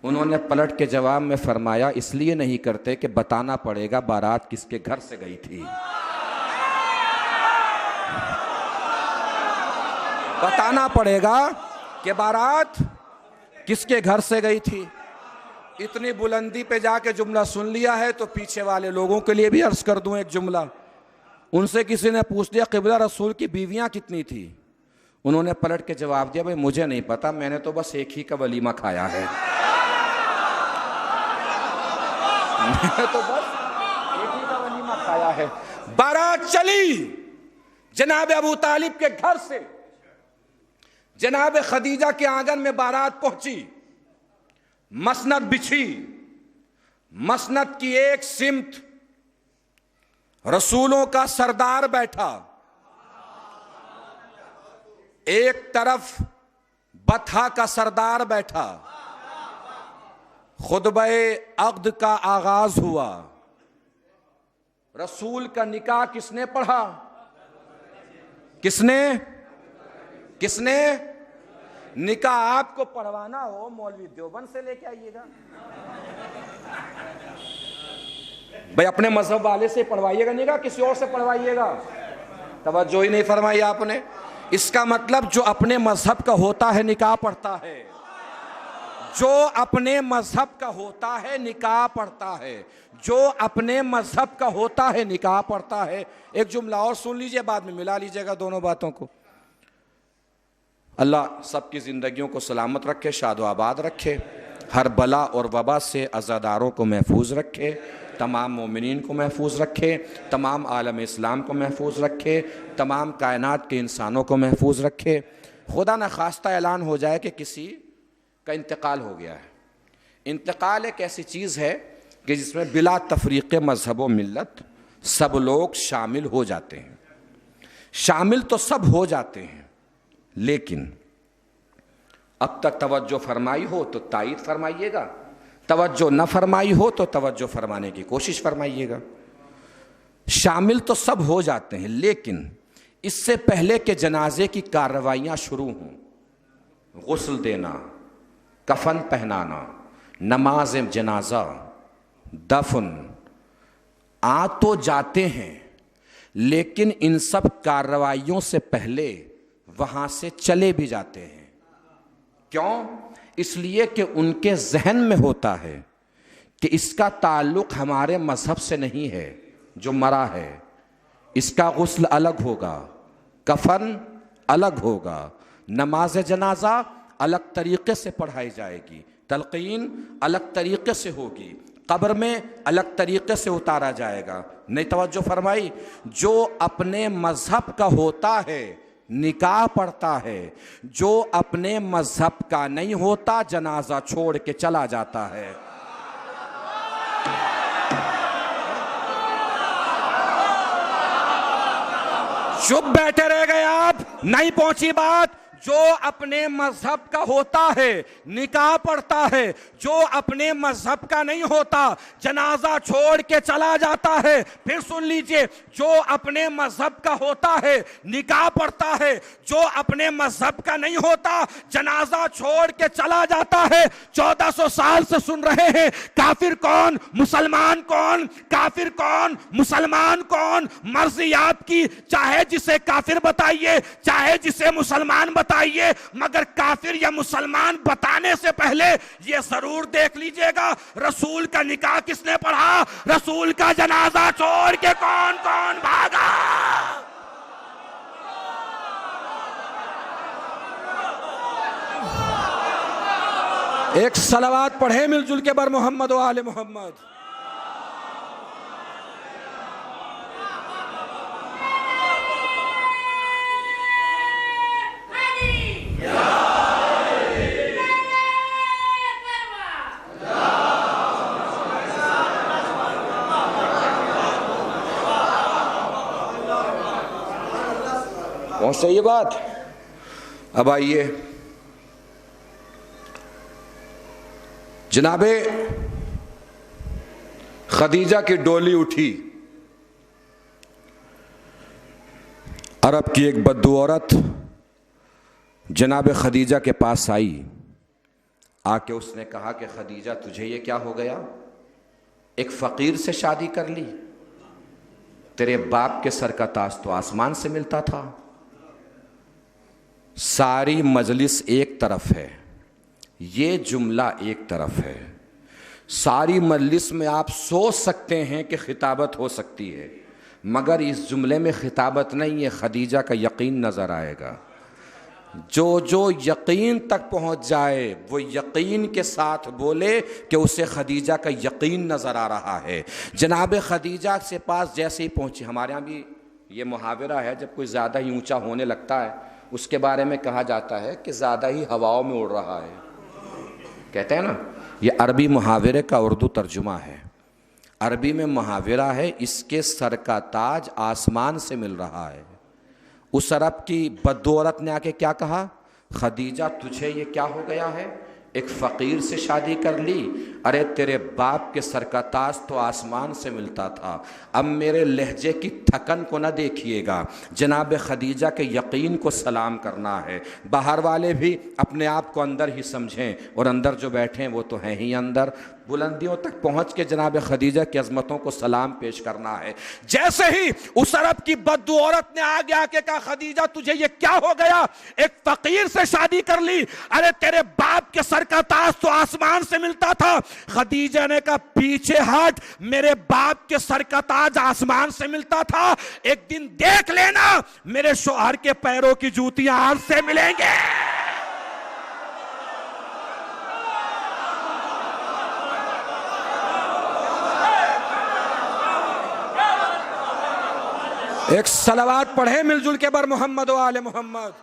उन्होंने पलट के जवाब में फरमाया, इसलिए नहीं करते कि बताना पड़ेगा बारात किसके घर से गई थी। बताना पड़ेगा कि बारात किसके घर से गई थी। इतनी बुलंदी पे जाके जुमला सुन लिया है तो पीछे वाले लोगों के लिए भी अर्ज कर दूं एक जुमला। उनसे किसी ने पूछ लिया, क़िबला रसूल की बीवियां कितनी थी? उन्होंने पलट के जवाब दिया, भाई मुझे नहीं पता, मैंने तो बस एक ही का वलीमा खाया है। मैंने तो बस एक ही का वलीमा खाया है। बारात चली जनाब अबू तालिब के घर से, जनाब खदीजा के आंगन में बारात पहुंची। मसनद बिछी, मसनद की एक सिमत रसूलों का सरदार बैठा, एक तरफ बथा का सरदार बैठा। खुतबे अक़्द का आगाज हुआ। रसूल का निकाह किसने पढ़ा? किसने? निकाह आपको पढ़वाना हो मौलवी देवबंद से लेके आइएगा भाई, अपने मजहब वाले से पढ़वाइएगा निकाह, किसी और से पढ़वाइएगा। तवज्जो ही नहीं फरमाई आपने। इसका मतलब जो अपने मजहब का होता है निकाह पढ़ता है, जो अपने मजहब का होता है निकाह पढ़ता है, जो अपने मजहब का होता है निकाह पढ़ता है। एक जुमला और सुन लीजिए, बाद में मिला लीजिएगा दोनों बातों को। अल्लाह सबकी ज़िंदगियों को सलामत रखे, शाद आबाद रखे, हर बला और वबा से अज़ादारों को महफूज रखे, तमाम मोमिनीन को महफूज रखे, तमाम आलम इस्लाम को महफूज रखे, तमाम कायनात के इंसानों को महफूज रखे। खुदा न खास्ता ऐलान हो जाए कि किसी का इंतकाल हो गया है। इंतकाल एक ऐसी चीज़ है कि जिसमें बिला तफरीक़ मज़हब व मिल्लत सब लोग शामिल हो जाते हैं। शामिल तो सब हो जाते हैं, लेकिन अब तक तवज्जो फरमाई हो तो तायीद फरमाइएगा, तवज्जो न फरमाई हो तो तवज्जो फरमाने की कोशिश फरमाइएगा। शामिल तो सब हो जाते हैं, लेकिन इससे पहले के जनाजे की कार्रवाइयाँ शुरू हों, गुस्ल देना, कफन पहनाना, नमाज जनाजा, दफन, आ तो जाते हैं, लेकिन इन सब कार्रवाइयों से पहले वहाँ से चले भी जाते हैं। क्यों? इसलिए कि उनके जहन में होता है कि इसका ताल्लुक़ हमारे मज़हब से नहीं है जो मरा है, इसका गुस्ल अलग होगा, कफन अलग होगा, नमाज जनाजा अलग तरीक़े से पढ़ाई जाएगी, तलक़ीन अलग तरीक़े से होगी, कब्र में अलग तरीक़े से उतारा जाएगा। नहीं तवज्जो फरमाई? जो अपने मज़हब का होता है निकाह पढ़ता है, जो अपने मज़हब का नहीं होता जनाजा छोड़ के चला जाता है। चुप बैठे रह गए आप, नहीं पहुंची बात। जो अपने मजहब का होता है निकाह पढ़ता है, जो अपने मजहब का नहीं होता जनाजा छोड़ के चला जाता है। फिर सुन लीजिए, जो अपने मजहब का होता है निकाह पढ़ता है, जो अपने मजहब का नहीं होता जनाजा छोड़ के चला जाता है। 1400 साल से सुन रहे हैं, काफिर कौन, मुसलमान कौन, काफिर कौन, मुसलमान कौन। मर्जी आपकी, चाहे जिसे काफिर बताइए, चाहे जिसे मुसलमान बताइए, मगर काफिर या मुसलमान बताने से पहले यह जरूर देख लीजिएगा रसूल का निकाह किसने पढ़ा, रसूल का जनाजा छोड़ के कौन कौन भागा। एक सलावत पढ़े मिलजुल के बर मोहम्मद व आले मोहम्मद। पहुंच रही है बात? अब आइए, जनाबे खदीजा की डोली उठी। अरब की एक बद्दू औरत जनाब खदीजा के पास आई, आके उसने कहा कि खदीजा तुझे ये क्या हो गया, एक फ़कीर से शादी कर ली, तेरे बाप के सर का ताज तो आसमान से मिलता था। सारी मजलिस एक तरफ है, ये जुमला एक तरफ है। सारी मजलिस में आप सोच सकते हैं कि खिताबत हो सकती है, मगर इस जुमले में खिताबत नहीं है, खदीजा का यकीन नज़र आएगा। जो जो यकीन तक पहुंच जाए वो यकीन के साथ बोले कि उसे खदीजा का यकीन नज़र आ रहा है। जनाब खदीजा से पास जैसे ही पहुंची, हमारे यहाँ भी ये मुहावरा है, जब कोई ज़्यादा ही ऊंचा होने लगता है उसके बारे में कहा जाता है कि ज़्यादा ही हवाओं में उड़ रहा है, कहते हैं ना, ये अरबी मुहावरे का उर्दू तर्जुमा है। अरबी में मुहावरा है, इसके सर का ताज आसमान से मिल रहा है। उस अरब की बद्दू औरत ने आके क्या कहा, खदीजा तुझे ये क्या हो गया है, एक फ़कीर से शादी कर ली। अरे तेरे बाप के सर का ताज तो आसमान से मिलता था। अब मेरे लहजे की थकन को ना देखिएगा, जनाब खदीजा के यकीन को सलाम करना है। बाहर वाले भी अपने आप को अंदर ही समझें, और अंदर जो बैठे हैं वो तो हैं ही अंदर। बुलंदियों तक पहुंच के जनाब खदीजा की अजमतों को सलाम पेश करना है। जैसे ही उस अरब की बद्दू औरत ने आगे आके कहा, खदीजा तुझे ये क्या हो गया, एक फकीर से शादी कर ली। अरे तेरे बाप के सर का ताज तो आसमान से मिलता था। खदीजा ने कहा, पीछे हट, मेरे बाप के सर का ताज आसमान से मिलता था, एक दिन देख लेना मेरे शौहर के पैरों की जूतियां अर्श से मिलेंगे। एक सलावात पढ़े मिलजुल के बर मोहम्मद व आले मोहम्मद।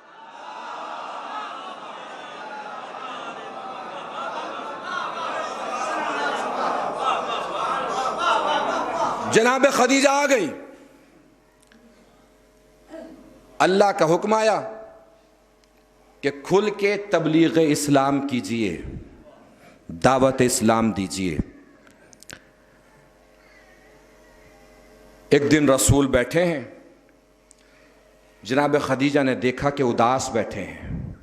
जनाब खदीजा आ गई। अल्लाह का हुक्म आया कि खुल के तबलीग इस्लाम कीजिए, दावत इस्लाम दीजिए। एक दिन रसूल बैठे हैं, जनाब खदीजा ने देखा कि उदास बैठे हैं,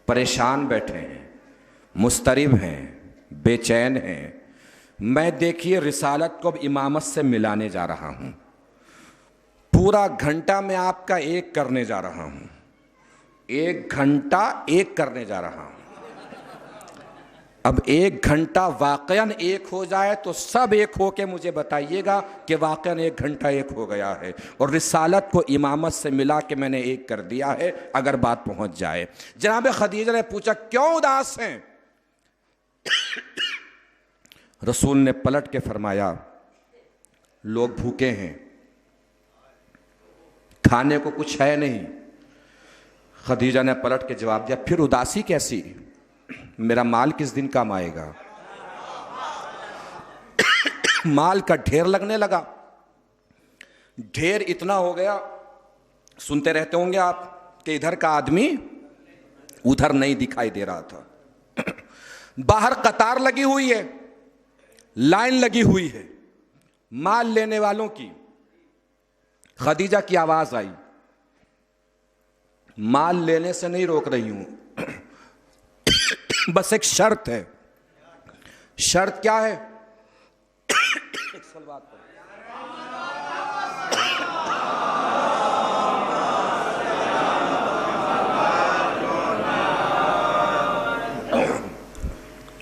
परेशान बैठे हैं, मुस्तरिब हैं, बेचैन हैं। मैं देखिए रिसालत को अब इमामत से मिलाने जा रहा हूं। पूरा घंटा मैं आपका एक करने जा रहा हूं, एक घंटा एक करने जा रहा हूं। अब एक घंटा वाकयान एक हो जाए तो सब एक हो के मुझे बताइएगा कि वाकयान एक घंटा एक हो गया है, और रिसालत को इमामत से मिला के मैंने एक कर दिया है, अगर बात पहुंच जाए। जनाब खदीजा ने पूछा, क्यों उदास हैं? रसूल ने पलट के फरमाया, लोग भूखे हैं, खाने को कुछ है नहीं। खदीजा ने पलट के जवाब दिया, फिर उदासी कैसी, मेरा माल किस दिन काम आएगा? माल का ढेर लगने लगा। ढेर इतना हो गया, सुनते रहते होंगे आप कि इधर का आदमी उधर नहीं दिखाई दे रहा था। बाहर कतार लगी हुई है, लाइन लगी हुई है माल लेने वालों की। खदीजा की आवाज आई, माल लेने से नहीं रोक रही हूं, बस एक शर्त है। शर्त क्या है?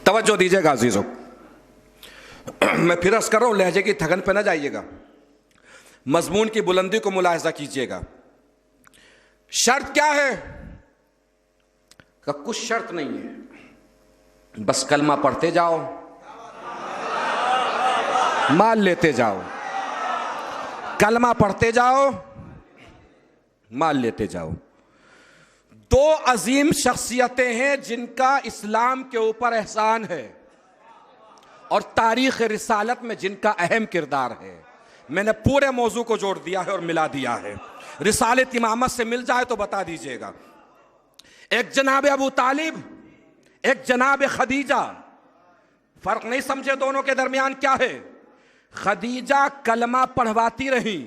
तवज्जो दीजिएगा अजीजों, मैं फिर अर्ज कर रहा हूं, लहजे की थकन पे ना जाइएगा, मजमून की बुलंदी को मुलाहिजा कीजिएगा। शर्त क्या है? का कुछ शर्त नहीं है, बस कलमा पढ़ते जाओ, माल लेते जाओ, कलमा पढ़ते जाओ, माल लेते जाओ। दो अजीम शख्सियतें हैं जिनका इस्लाम के ऊपर एहसान है और तारीख रिसालत में जिनका अहम किरदार है। मैंने पूरे मौजू को जोड़ दिया है और मिला दिया है। रिसालत इमामत से मिल जाए तो बता दीजिएगा। एक जनाब अबू तालिब, एक जनाब खदीजा। फर्क नहीं समझे दोनों के दरमियान क्या है? खदीजा कलमा पढ़वाती रही,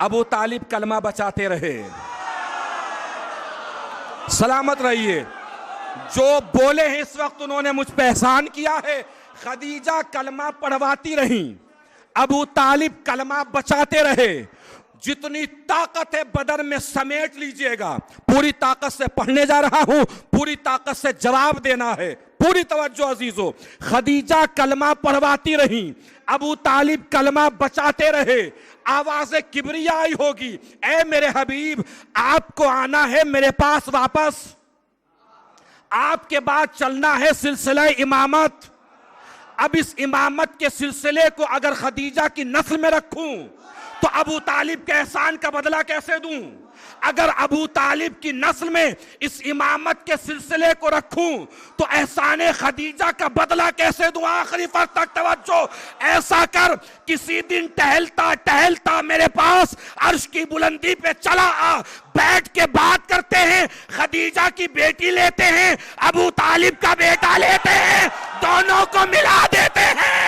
अबू तालिब कलमा बचाते रहे। सलामत रहिए। जो बोले हैं इस वक्त उन्होंने मुझ पे एहसान किया है। खदीजा कलमा पढ़वाती रही, अबू तालिब कलमा बचाते रहे। जितनी ताकत है बदन में समेट लीजिएगा। पूरी ताकत से पढ़ने जा रहा हूं, पूरी ताकत से जवाब देना है। पूरी तवज्जो अजीजों। खदीजा कलमा पढ़वाती रही, अबू तालिब कलमा बचाते रहे। आवाज़ किबरिया आई होगी, ऐ मेरे हबीब आपको आना है मेरे पास वापस, आपके बाद चलना है सिलसिला इमामत। अब इस इमामत के सिलसिले को अगर खदीजा की नस्ल में रखूं तो अबू तालिब के एहसान का बदला कैसे दूं? अगर अबू तालिब की नस्ल में इस इमामत के सिलसिले को रखूं तो एहसाने खदीजा का बदला कैसे दूं? आखिरी फर्क तक तवज्जो। ऐसा कर, किसी दिन टहलता टहलता मेरे पास अर्श की बुलंदी पे चला आ, बैठ के बात करते हैं, खदीजा की बेटी लेते हैं, अबू तालिब का बेटा लेते हैं, दोनों को मिला देते हैं।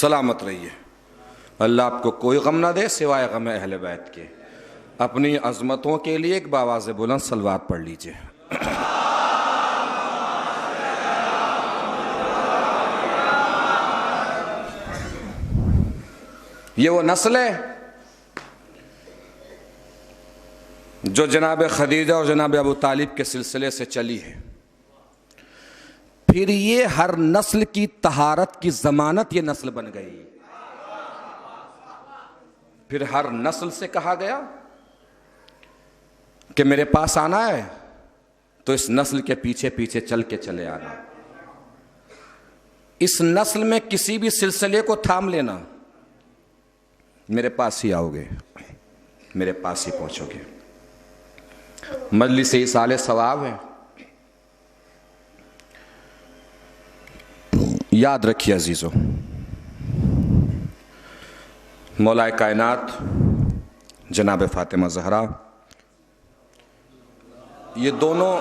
सलामत रहिए। अल्लाह आपको कोई गम ना दे सिवाय गम अहले बैत के। अपनी अजमतों के लिए एक बावाज़ बुलंद सलवात पढ़ लीजिए। ये वो नस्ल है जो जनाब खदीजा और जनाब अबू तालिब के सिलसिले से चली है। फिर ये हर नस्ल की तहारत की जमानत ये नस्ल बन गई। फिर हर नस्ल से कहा गया कि मेरे पास आना है तो इस नस्ल के पीछे पीछे चल के चले आना। इस नस्ल में किसी भी सिलसिले को थाम लेना, मेरे पास ही आओगे, मेरे पास ही पहुंचोगे। मजलिस इसाले सवाब है। याद रखिए अजीजों, मौलाए कायनात जनाब फातिमा ज़हरा, ये दोनों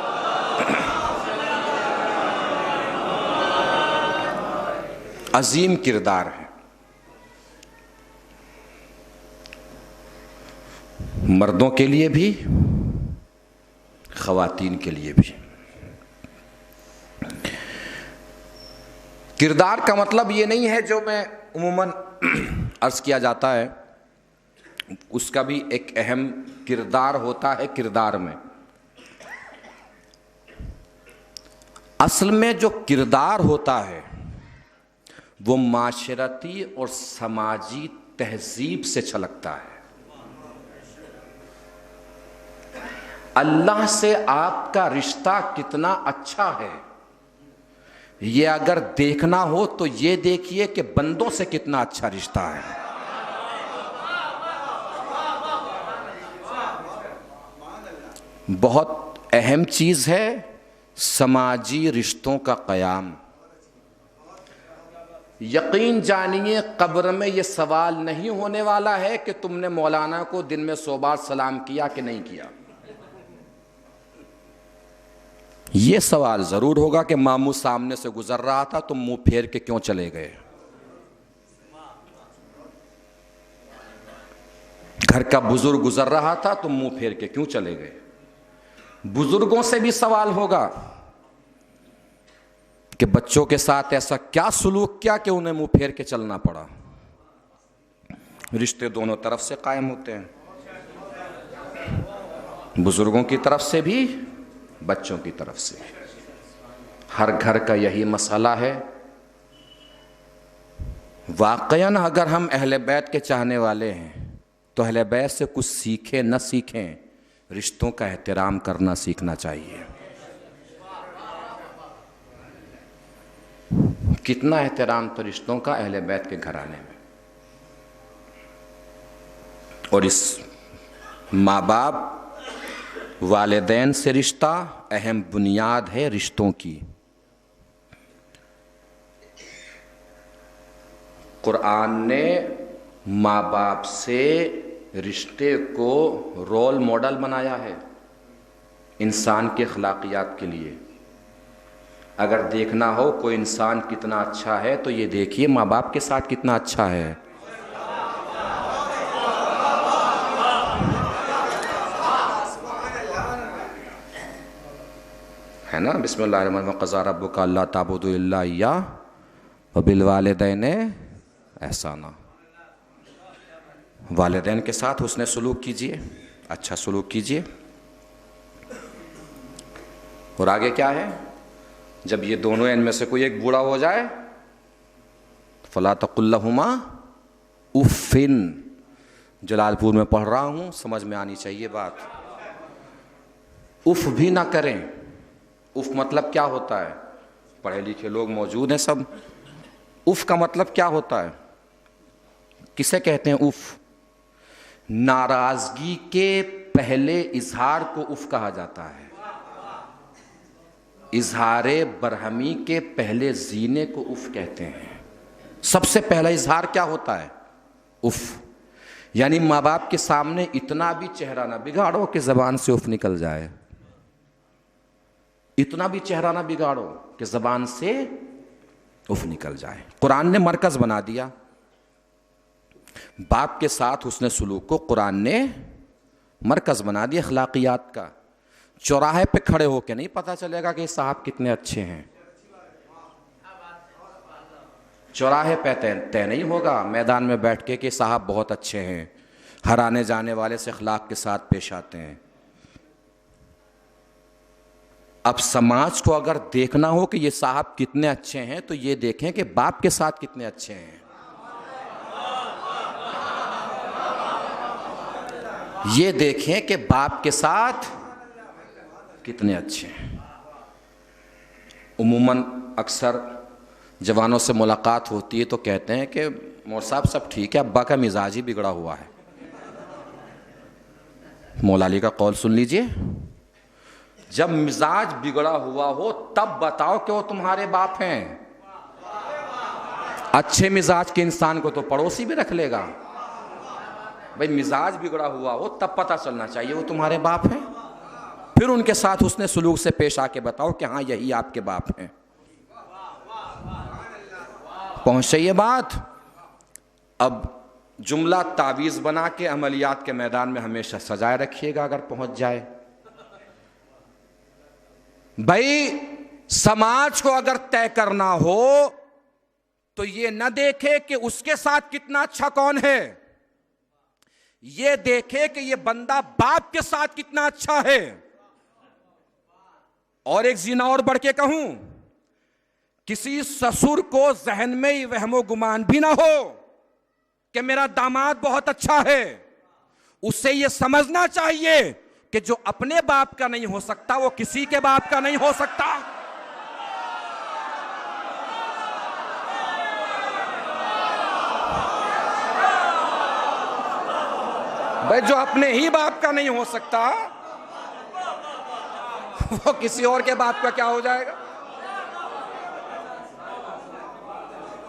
अजीम किरदार हैं। मर्दों के लिए भी, ख़वातीन के लिए भी। किरदार का मतलब ये नहीं है जो मैं उम्मन अर्ज़ किया जाता है, उसका भी एक अहम किरदार होता है। किरदार में असल में जो किरदार होता है वो माशरती और समाजी तहजीब से छलकता है। अल्लाह से आपका रिश्ता कितना अच्छा है ये अगर देखना हो तो ये देखिए कि बंदों से कितना अच्छा रिश्ता है। बहुत अहम चीज़ है समाजी रिश्तों का क़याम। यकीन जानिए कब्र में ये सवाल नहीं होने वाला है कि तुमने मौलाना को दिन में 100 बार सलाम किया कि नहीं किया। ये सवाल ज़रूर होगा कि मामू सामने से गुजर रहा था, तुम मुंह फेर के क्यों चले गए। घर का बुजुर्ग गुजर रहा था, तुम मुंह फेर के क्यों चले गए। बुजुर्गों से भी सवाल होगा कि बच्चों के साथ ऐसा क्या सुलूक किया कि उन्हें मुंह फेर के चलना पड़ा। रिश्ते दोनों तरफ से कायम होते हैं, बुजुर्गों की तरफ से भी, बच्चों की तरफ से। हर घर का यही मसला है। वाकईन अगर हम अहले बैत के चाहने वाले हैं तो अहले बैत से कुछ सीखें न सीखें, रिश्तों का एहतराम करना सीखना चाहिए। कितना एहतराम तो रिश्तों का अहले बैत के घराने में। और इस माँ बाप वालिदैन से रिश्ता अहम बुनियाद है रिश्तों की। कुरान ने माँ बाप से रिश्ते को रोल मॉडल बनाया है इंसान के अखलाकियात के लिए। अगर देखना हो कोई इंसान कितना अच्छा है तो ये देखिए माँ बाप के साथ कितना अच्छा है ना। बिस्मिल्लाहिर्रहमानिर्रहीम क़ज़ा रब्बुका अल्ला ताबुदु इल्ला इय्याह व बिल वालिदैनि एहसाना। वालिदैन के साथ हुस्न सलूक कीजिए, अच्छा सलूक कीजिए। और आगे क्या है, जब ये दोनों इनमें से कोई एक बूढ़ा हो जाए, फला तकुल लहुमा उफ़िन। जलालपुर में पढ़ रहा हूं, समझ में आनी चाहिए बात। उफ भी ना करें। उफ मतलब क्या होता है, पढ़े लिखे लोग मौजूद हैं सब। उफ का मतलब क्या होता है, किसे कहते हैं उफ? नाराजगी के पहले इजहार को उफ कहा जाता है। इजहारे बरहमी के पहले जीने को उफ कहते हैं। सबसे पहला इजहार क्या होता है, उफ। यानी माँ बाप के सामने इतना भी चेहरा ना बिगाड़ो कि जबान से उफ निकल जाए। इतना भी चेहरा ना बिगाड़ो कि जबान से उफ निकल जाए। कुरान ने मरकज बना दिया बाप के साथ हुस्न सुलूक को। कुरान ने मरकज बना दिया अखलाकियात का। चौराहे पे खड़े होके नहीं पता चलेगा कि साहब कितने अच्छे हैं। चौराहे पे तय नहीं होगा मैदान में बैठ के कि साहब बहुत अच्छे हैं, हर आने जाने वाले से अखलाक के साथ पेश आते हैं। अब समाज को अगर देखना हो कि ये साहब कितने अच्छे हैं, तो ये देखें कि बाप के साथ कितने अच्छे हैं। ये देखें कि बाप के साथ कितने अच्छे हैं। उमूमन अक्सर जवानों से मुलाकात होती है तो कहते हैं कि मौला साहब सब ठीक है, अब्बा का मिजाज ही बिगड़ा हुआ है। मौला अली का कौल सुन लीजिए, जब मिजाज बिगड़ा हुआ हो तब बताओ कि वो तुम्हारे बाप हैं। अच्छे मिजाज के इंसान को तो पड़ोसी भी रख लेगा। भाई मिजाज बिगड़ा हुआ हो तब पता चलना चाहिए वो तुम्हारे बाप हैं। फिर उनके साथ उसने सुलूक से पेश आके बताओ कि हाँ यही आपके बाप हैं। पहुंच ये बात। अब जुमला तावीज़ बना के अमलियात के मैदान में हमेशा सजाए रखिएगा अगर पहुंच जाए। भाई समाज को अगर तय करना हो तो ये न देखे कि उसके साथ कितना अच्छा कौन है, ये देखे कि ये बंदा बाप के साथ कितना अच्छा है। और एक जीना और बढ़ के कहूं, किसी ससुर को जहन में ही वहमो गुमान भी ना हो कि मेरा दामाद बहुत अच्छा है। उससे यह समझना चाहिए कि जो अपने बाप का नहीं हो सकता वो किसी के बाप का नहीं हो सकता। भाई जो अपने ही बाप का नहीं हो सकता वो किसी और के बाप का क्या हो जाएगा।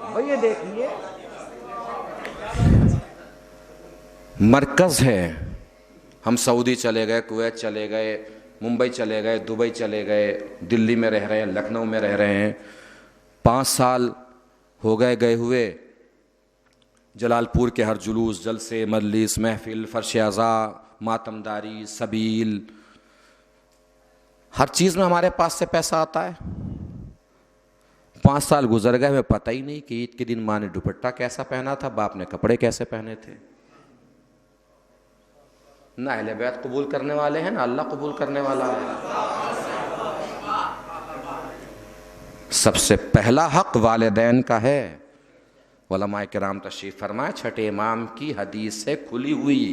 भाई ये देखिए मरकज है। हम सऊदी चले गए, कुवैत चले गए, मुंबई चले गए, दुबई चले गए, दिल्ली में रह रहे हैं, लखनऊ में रह रहे हैं। 5 साल हो गए हुए। जलालपुर के हर जुलूस, जलसे, मजलिस, महफिल, फर्श अज़ा, मातमदारी, सबील, हर चीज़ में हमारे पास से पैसा आता है। 5 साल गुजर गए, हमें पता ही नहीं कि ईद के दिन माँ ने दुपट्टा कैसा पहना था, बाप ने कपड़े कैसे पहने थे। ना अहले बैत कबूल करने वाले हैं ना अल्लाह कबूल करने वाला है। सबसे पहला हक वालिदैन का है। उलमाए किराम तशरीफ फरमाए, छठे इमाम की हदीस से खुली हुई।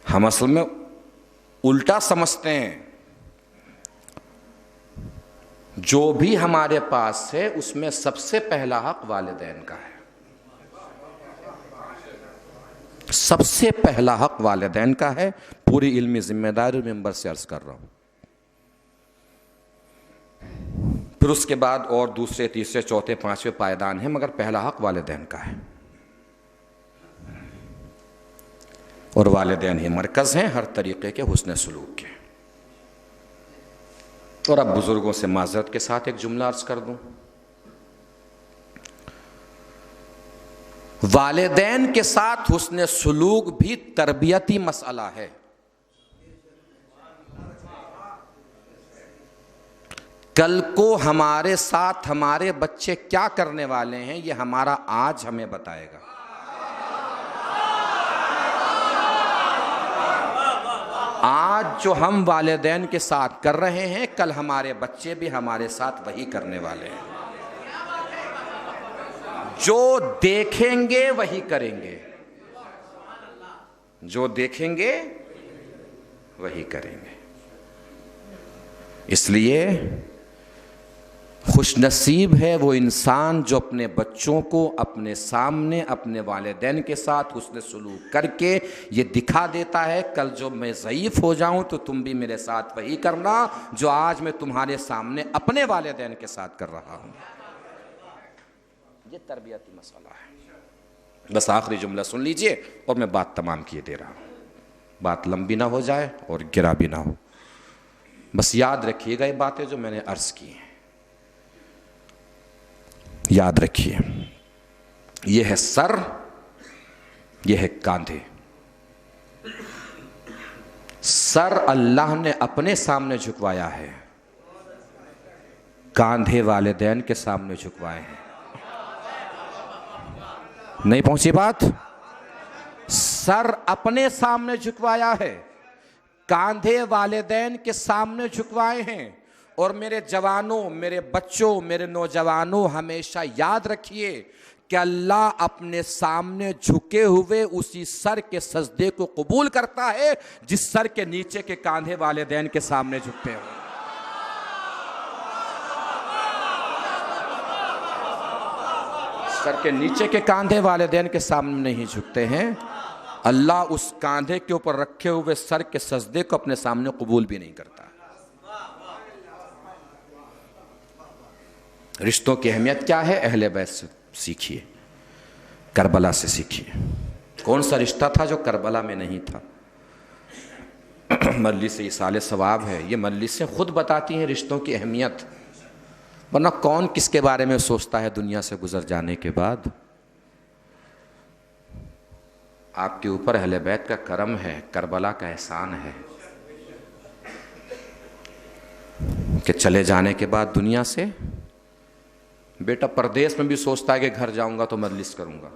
हम असल में उल्टा समझते हैं। जो भी हमारे पास है उसमें सबसे पहला हक वालिदैन का है। सबसे पहला हक वालिदैन का है। पूरी इल्मी जिम्मेदारी मेंबर से अर्ज कर रहा हूं। फिर उसके बाद और दूसरे, तीसरे, चौथे, पांचवें पायदान है, मगर पहला हक वालिदैन का है। और वालिदैन ही मरकज हैं हर तरीके के हुस्न सलूक के। और अब बुजुर्गों से माजरत के साथ एक जुमला अर्ज कर दूं। वालिदैन के साथ हुस्न सलूक भी तरबियती मसला है। कल को हमारे साथ हमारे बच्चे क्या करने वाले हैं ये हमारा आज हमें बताएगा। आज जो हम वालिदैन के साथ कर रहे हैं, कल हमारे बच्चे भी हमारे साथ वही करने वाले हैं। जो देखेंगे वही करेंगे, जो देखेंगे वही करेंगे। इसलिए खुशनसीब है वो इंसान जो अपने बच्चों को अपने सामने अपने वालिदैन के साथ हुस्न सलूक करके ये दिखा देता है, कल जो मैं ज़ईफ़ हो जाऊं तो तुम भी मेरे साथ वही करना जो आज मैं तुम्हारे सामने अपने वालिदैन के साथ कर रहा हूं। ये तरबियती मसला है। बस आखिरी जुमला सुन लीजिए और मैं बात तमाम किए दे रहा हूं, बात लंबी ना हो जाए और गिरा भी ना हो। बस याद रखिएगा ये बातें जो मैंने अर्ज की हैं, याद रखिए। यह है सर, यह है कांधे। सर अल्लाह ने अपने सामने झुकवाया है, कांधे वालिदैन के सामने झुकवाए हैं। नहीं पहुंची बात? सर अपने सामने झुकवाया है, कांधे वालिदैन के सामने झुकवाए हैं। और मेरे जवानों, मेरे बच्चों, मेरे नौजवानों, हमेशा याद रखिए कि अल्लाह अपने सामने झुके हुए उसी सर के सजदे को कबूल करता है जिस सर के नीचे के कांधे वालिदैन के सामने झुकते हैं। सर के नीचे के कांधे वालिदैन के सामने नहीं झुकते हैं, अल्लाह उस कांधे के ऊपर रखे हुए सर के सजदे को अपने सामने कबूल भी नहीं करता। रिश्तों की अहमियत क्या है? अहले बैत से सीखिए, करबला से सीखिए। कौन सा रिश्ता था जो करबला में नहीं था? मजलिस इसाले सवाब है, ये मजलिसें खुद बताती हैं रिश्तों की अहमियत, वरना कौन किसके बारे में सोचता है दुनिया से गुजर जाने के बाद। आपके ऊपर अहले बैत का करम है, करबला का एहसान है कि चले जाने के बाद दुनिया से बेटा परदेश में भी सोचता है कि घर जाऊंगा तो मजलिस करूंगा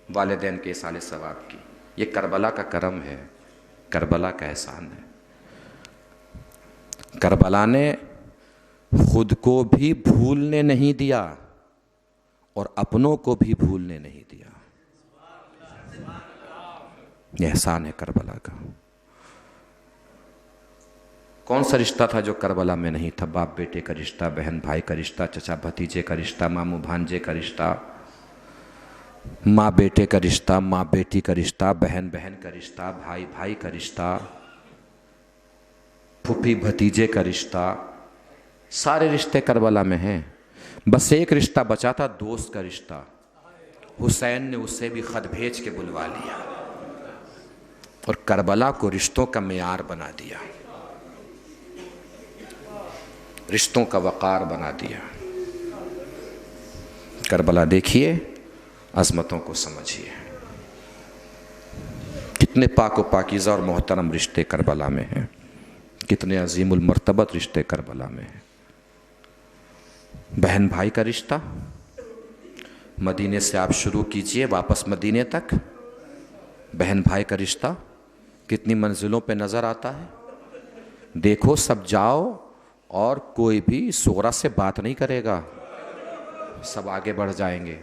वालिदैन के इसाले सवाब की। ये करबला का करम है, करबला का एहसान है। करबला ने खुद को भी भूलने नहीं दिया और अपनों को भी भूलने नहीं दिया। यह एहसान है करबला का। कौन सा रिश्ता था जो करबला में नहीं था? बाप बेटे का रिश्ता, बहन भाई का रिश्ता, चचा भतीजे का रिश्ता, मामू भांजे का रिश्ता, माँ बेटे का रिश्ता, माँ बेटी का रिश्ता, बहन बहन का रिश्ता, भाई भाई का रिश्ता, फूफी भतीजे का रिश्ता, सारे रिश्ते करबला में हैं। बस एक रिश्ता बचा था, दोस्त का रिश्ता। हुसैन ने उसे भी खत भेज के बुलवा लिया और करबला को रिश्तों का मेयार बना दिया, रिश्तों का वक़ार बना दिया। करबला देखिए, अज़मतों को समझिए। कितने पाक व पाकीज़ा और मोहतरम रिश्ते करबला में हैं, कितने अज़ीमुल मर्तबत रिश्ते करबला में हैं। बहन भाई का रिश्ता मदीने से आप शुरू कीजिए वापस मदीने तक। बहन भाई का रिश्ता कितनी मंजिलों पे नज़र आता है। देखो, सब जाओ और कोई भी सुगरा से बात नहीं करेगा, सब आगे बढ़ जाएंगे।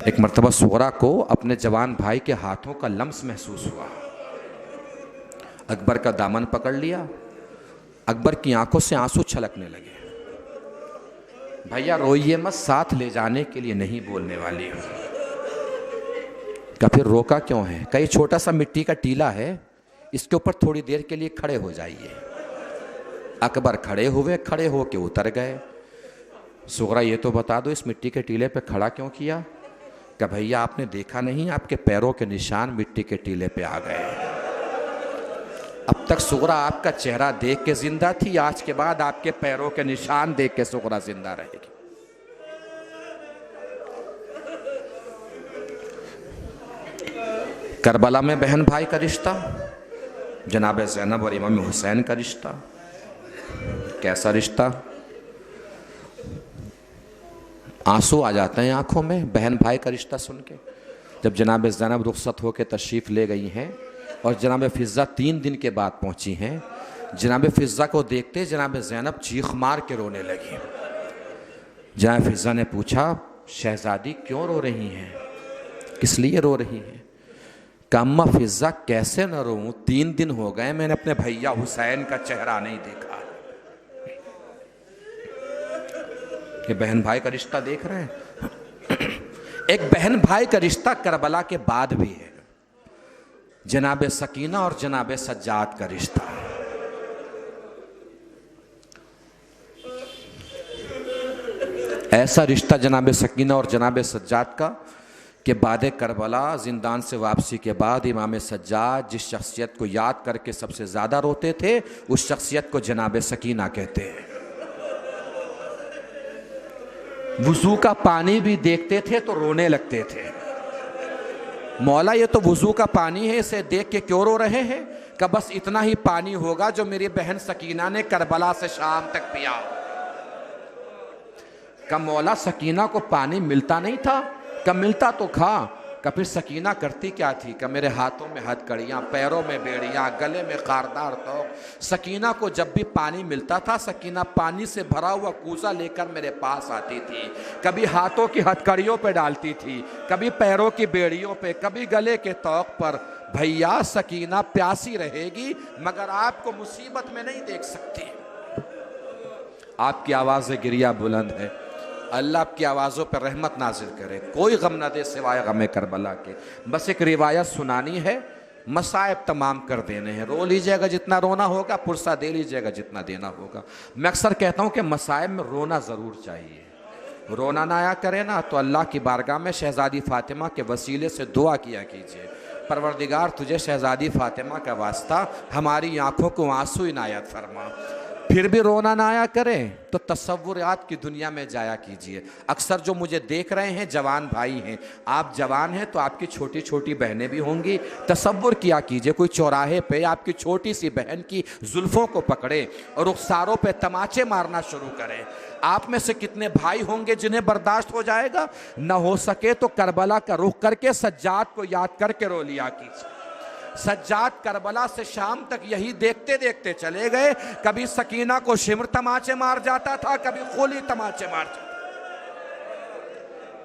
एक मर्तबा सुगरा को अपने जवान भाई के हाथों का लम्स महसूस हुआ। अकबर का दामन पकड़ लिया, अकबर की आंखों से आंसू छलकने लगे। भैया रोइए मत, साथ ले जाने के लिए नहीं बोलने वाली हूं। क्या फिर रोका क्यों है? कहीं छोटा सा मिट्टी का टीला है, इसके ऊपर थोड़ी देर के लिए खड़े हो जाइए। अकबर खड़े हुए, खड़े होके उतर गए। सुगरा ये तो बता दो, इस मिट्टी के टीले पे खड़ा क्यों किया? क्या भैया आपने देखा नहीं, आपके पैरों के निशान मिट्टी के टीले पे आ गए। अब तक सुगरा आपका चेहरा देख के जिंदा थी, आज के बाद आपके पैरों के निशान देख के सुगरा जिंदा रहेगी। करबला में बहन भाई का रिश्ता, जनाब ज़ैनब और इमाम हुसैन का रिश्ता, कैसा रिश्ता। आंसू आ जाते हैं आंखों में बहन भाई का रिश्ता सुन के। जब जनाब ज़ैनब रुखसत होकर तशरीफ़ ले गई हैं और जनाब फिज़ा 3 दिन के बाद पहुंची हैं। जनाब फिज़ा को देखते जनाब ज़ैनब चीख मार के रोने लगी। जनाब फिज़ा ने पूछा, शहज़ादी क्यों रो रही हैं, किस लिए रो रही हैं? अम्मा फिज़ा कैसे न रोऊं, 3 दिन हो गए मैंने अपने भैया हुसैन का चेहरा नहीं देखा। ये बहन भाई का रिश्ता देख रहे हैं। एक बहन भाई का रिश्ता करबला के बाद भी है, जनाब सकीना और जनाब सज्जाद का रिश्ता। ऐसा रिश्ता जनाब सकीना और जनाब सज्जाद का कि बाद करबला जिंदान से वापसी के बाद इमाम सज्जाद जिस शख्सियत को याद करके सबसे ज़्यादा रोते थे उस शख्सियत को जनाब सकीना कहते हैं। वुज़ू का पानी भी देखते थे तो रोने लगते थे। मौला ये तो वुज़ू का पानी है, इसे देख के क्यों रो रहे हैं? कि बस इतना ही पानी होगा जो मेरी बहन सकीना ने करबला से शाम तक पिया। का मौला सकीना को पानी मिलता नहीं था? का मिलता तो खा। का फिर सकीना करती क्या थी? का मेरे हाथों में हथकड़ियाँ, पैरों में बेड़ियाँ, गले में खारदार तोक। सकीना को जब भी पानी मिलता था, सकीना पानी से भरा हुआ कूजा लेकर मेरे पास आती थी। कभी हाथों की हथकड़ियों पे डालती थी, कभी पैरों की बेड़ियों पे, कभी गले के तोक पर। भैया सकीना प्यासी रहेगी मगर आपको मुसीबत में नहीं देख सकती। आपकी आवाज़ गिरिया बुलंद है, अल्लाह आपकी आवाज़ों पर रहमत नाजिल करे, कोई गम न दे सिवाय गम करबला के। बस एक रिवायत सुनानी है, मसाइब तमाम कर देने हैं। रो लीजिएगा जितना रोना होगा, पुरसा दे लीजिएगा जितना देना होगा। मैं अक्सर कहता हूँ कि मसाइब में रोना ज़रूर चाहिए। रोना ना आया करे ना तो अल्लाह की बारगाह में शहज़ादी फ़ातिमा के वसीले से दुआ किया कीजिए, परवरदिगार तुझे शहज़ादी फ़ातिमा का वास्ता हमारी आँखों को आंसू इनायत फरमा। फिर भी रोना ना आया करें तो तसव्वुरात की दुनिया में जाया कीजिए। अक्सर जो मुझे देख रहे हैं जवान भाई हैं, आप जवान हैं तो आपकी छोटी छोटी बहनें भी होंगी। तसव्वुर किया कीजिए, कोई चौराहे पे आपकी छोटी सी बहन की जुल्फ़ों को पकड़े और रुखसारों पे तमाचे मारना शुरू करें। आप में से कितने भाई होंगे जिन्हें बर्दाश्त हो जाएगा? न हो सके तो करबला का रुख करके सज्जाद को याद करके रो लिया कीजिए। सज्जाद करबला से शाम तक यही देखते देखते चले गए। कभी सकीना को शिमर तमाचे मार जाता था, कभी खोली तमाचे मार जाता।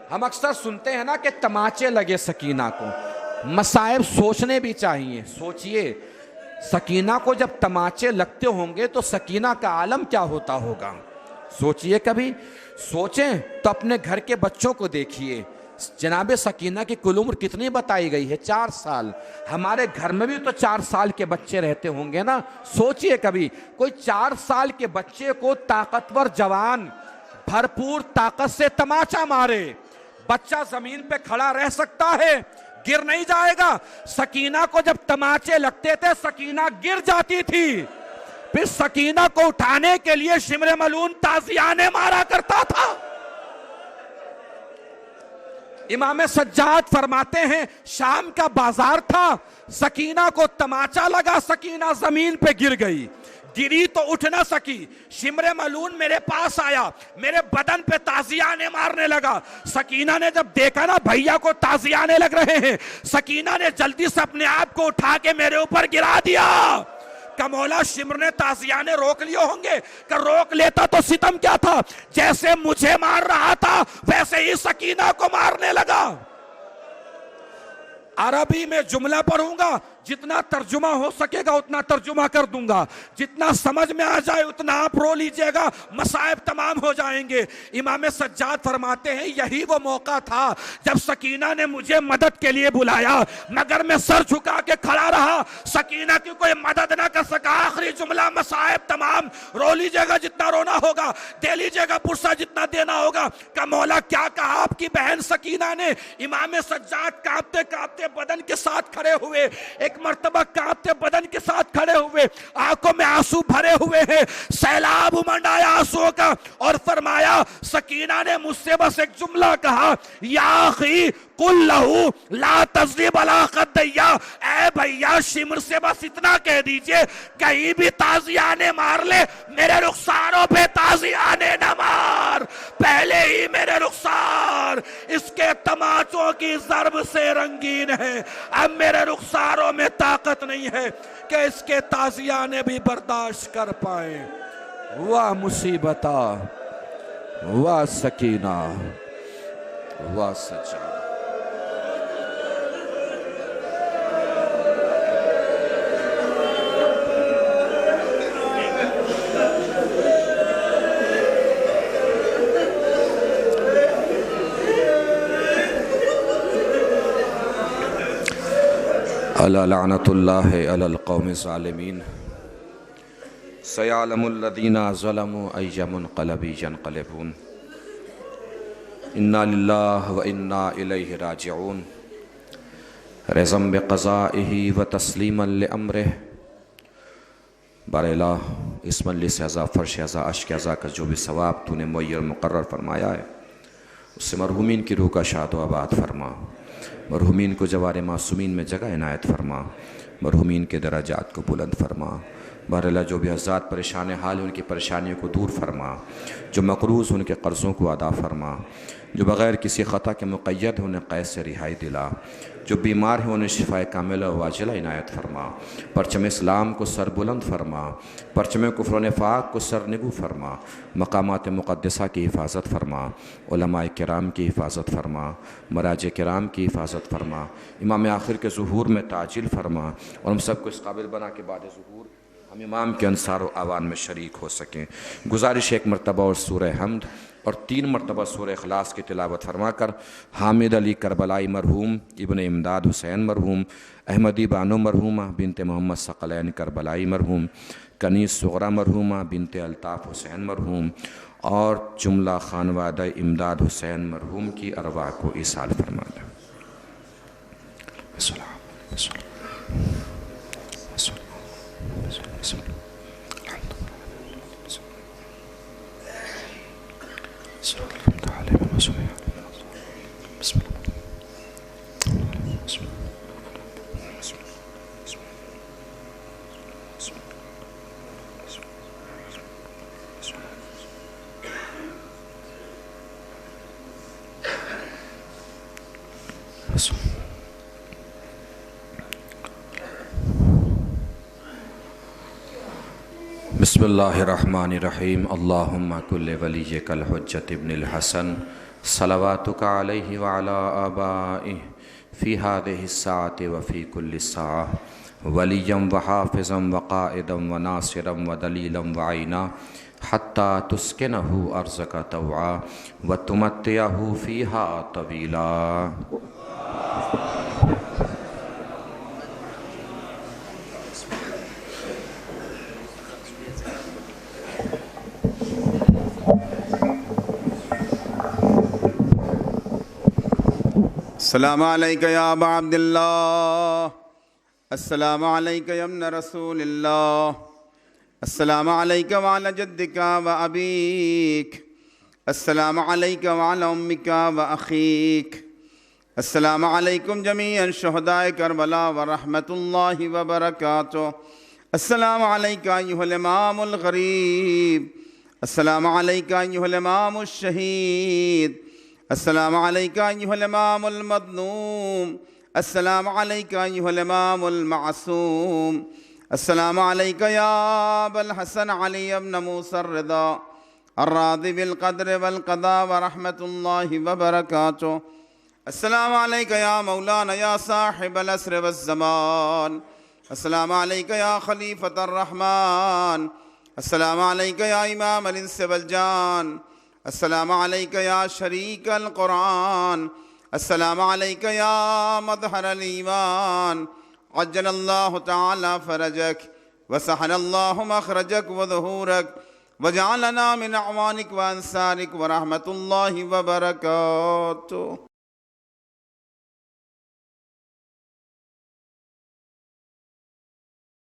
हम अक्सर सुनते हैं ना कि तमाचे लगे सकीना को। मसाइब सोचने भी चाहिए। सोचिए, सकीना को जब तमाचे लगते होंगे तो सकीना का आलम क्या होता होगा? सोचिए, कभी सोचें तो अपने घर के बच्चों को देखिए। जनाब सकीना की कुल उम्र कितनी बताई गई है? 4 साल। हमारे घर में भी तो 4 साल के बच्चे रहते होंगे ना। सोचिए, कभी कोई 4 साल के बच्चे को ताकतवर जवान भरपूर ताकत से तमाचा मारे, बच्चा जमीन पे खड़ा रह सकता है? गिर नहीं जाएगा? सकीना को जब तमाचे लगते थे सकीना गिर जाती थी। फिर सकीना को उठाने के लिए शिमरे मलून ताजियाने मारा करता था। इमाम सज्जाद फरमाते हैं, शाम का बाजार था, सकीना को तमाचा लगा, सकीना जमीन पे गिर गई। गिरी तो उठ ना सकी। शिमरे मलून मेरे पास आया, मेरे बदन पे ताजियाने मारने लगा। सकीना ने जब देखा ना भैया को ताजियाने लग रहे हैं, सकीना ने जल्दी से अपने आप को उठा के मेरे ऊपर गिरा दिया। का मौला शिमर ने ताजियाने रोक लिए होंगे, का रोक लेता तो सितम क्या था? जैसे मुझे मार रहा था वैसे ही सकीना को मारने लगा। अरबी में जुमला पढ़ूंगा, जितना तर्जुमा हो सकेगा उतना तर्जुमा कर दूंगा, जितना समझ में आ जाए उतना आप रो लीजिएगा, मसाइब तमाम हो जाएंगे। इमाम सज्जाद फरमाते हैं, यही वो मौका था जब सकीना ने मुझे मदद के लिए बुलाया, मगर मैं सर झुका के खड़ा रहा, सकीना की कोई मदद ना कर सका। आखिरी जुमला, मसाइब तमाम। रो लीजिएगा जितना रोना होगा, दे लीजिएगा पुरसा जितना देना होगा। का मौला क्या कहा आपकी बहन सकीना ने? इमाम सज्जाद कांपते कांपते बदन के साथ खड़े हुए, एक मर्तबा कांपते बदन के साथ खड़े हुए, आंखों में आंसू भरे हुए हैं, सैलाब उमड़ आया आंसुओं का, और फरमाया, सकीना ने मुझसे बस एक जुमला कहा, या अखी कुल लहू ला तज़रिब अला खद्दैया, ऐ भैया शिमर से बस इतना कह दीजिए, कहीं भी ताजियाने मार ले, मेरे रुखसारों पे ताजियाने न मार। पहले ही मेरे रुखसार इसके तमाचों की ज़रब से रंगीन है, अब मेरे रुखसारों में ताकत नहीं है कि इसके ताजियाने भी बर्दाश्त कर पाए। वाह मुसीबता, वाह सकीना, वाह सच्चा। अला लानतुल्लाहि अलल कौमि ज़ालिमीन, सयअलमुल्लज़ीना ज़लमू अय्य मुनक़लबि यनक़लिबून, इन्ना लिल्लाहि व इन्ना इलैहि राजिऊन। रिज़म बिक़ज़ाइही व तस्लीमन लिअम्रिही। बारेला इस मजलिस अज़ा फ़र्श अज़ा अश्क अज़ा का जो भी सवाब तूने मुय्यर मुक़र्रर फरमाया है, उससे मरहूमीन की रूह का शाद व आबाद फरमा। मरहूमीन को जवार मासूमीन में जगह इनायत फरमा। मरहूमीन के दराजात को बुलंद फरमा। बहरहाल जो भी हज़रात परेशान हाल हैं उनकी परेशानियों को दूर फरमा। जो मक़रूज़ हैं उनके कर्ज़ों को अदा फरमा। जो बग़ैर किसी ख़ता के मुक़य्यद हैं उन्हें क़ैद से रिहाई दिला। जो बीमार हैं उन्हें शिफ़ाए कामिला व वाजिला इनायत फरमा। परचम इस्लाम को सर बुलंद फरमा। परचम कुफ़्र व निफ़ाक़ को सर निगू फरमा। मक़ामात मुक़द्दसा की हिफाज़त फरमा। उलमाए किराम की हिफाज़त फरमा। मराज किराम की हिफाज़त फरमा। इमाम आखिर के ज़ुहूर में ताजिल फरमा और हम सबको इस काबिल बना के बाद ज़ुहूर हम इमाम के अंसार व आवान में शरीक हो सकें। गुजारिश एक मरतबा और सूरह हम्द और 3 मरतबा सूरह इखलास की तिलावत फरमाकर हामिद अली करबलाई मरहूम, इब्न इमदाद हुसैन मरहूम, अहमदी बानो मरहूमा बिनते मोहम्मद सकलैन करबलाई मरहूम, कनीस सुगरा मरहूमा बिनते अल्ताफ़ हुसैन मरहूम और जुमला खानवादा इमदाद हुसैन मरहूम की अरवाह को इसाल फरमा दें। बिस्मिल्लाहिर्रहमानिर्रहीम। अल्लाहुम्मा कुल्ले वलिय्यकल हुज्जत इब्निल हसन सलवातुका अलैहि व अला आबाइहि फ़ी हादिहि स्साअति व फ़ी कुल्लि स्साअह वलिय्यम व हाफ़िज़म व क़ाइदम व नासिरम व दलीलम व आइना हत्ता तुस्किनहु अर्ज़का तवआ व तुमत्तिअहु फ़ीहा तवीला। अस्सलामु अलैका या अबा अब्दिल्लाह, अस्सलामु अलैका या इब्न रसूलिल्लाह, अस्सलामु अलैका व अला जद्दिका व अबीक, अस्सलामु अलैका व अला उम्मिका व अखीक, अस्सलामु अलैकुम जमीअन शुहदाए करबला व रहमतुल्लाहि व बरकातुहू, अस्सलामु अलैका अय्युहल इमामुल गरीब, अस्सलामु अलैका अय्युहल इमामुश शहीद, अस्सलामु अलैका अय्युहल इमामुल मज़लूम, अस्सलामु अलैका अय्युहल इमामुल मासूम, अस्सलामु अलैका या अबल हसन अली इब्न मूसा रिदा अर्रादी बिल क़द्र वल क़दा व रहमतुल्लाहि व बरकातुहू, अस्सलामु अलैका या मौलाना या साहिबल अस्र वज़ ज़मान, अस्सलामु अलैका या खलीफतर रहमान, अस्सलामु अलैका या इमाम अल इंस वल जान, अस्सलामु अलैका या शरीक अल कुरान, अस्सलामु अलैका या मज़हर अल ईमान, अज्जलल्लाहु तआला फरजक व सहलल्लाहु मखरजक व ज़ुहूरक व जअलना मिन अवानिक व अंसारिक व रहमतुल्लाहि व बरकातुहू।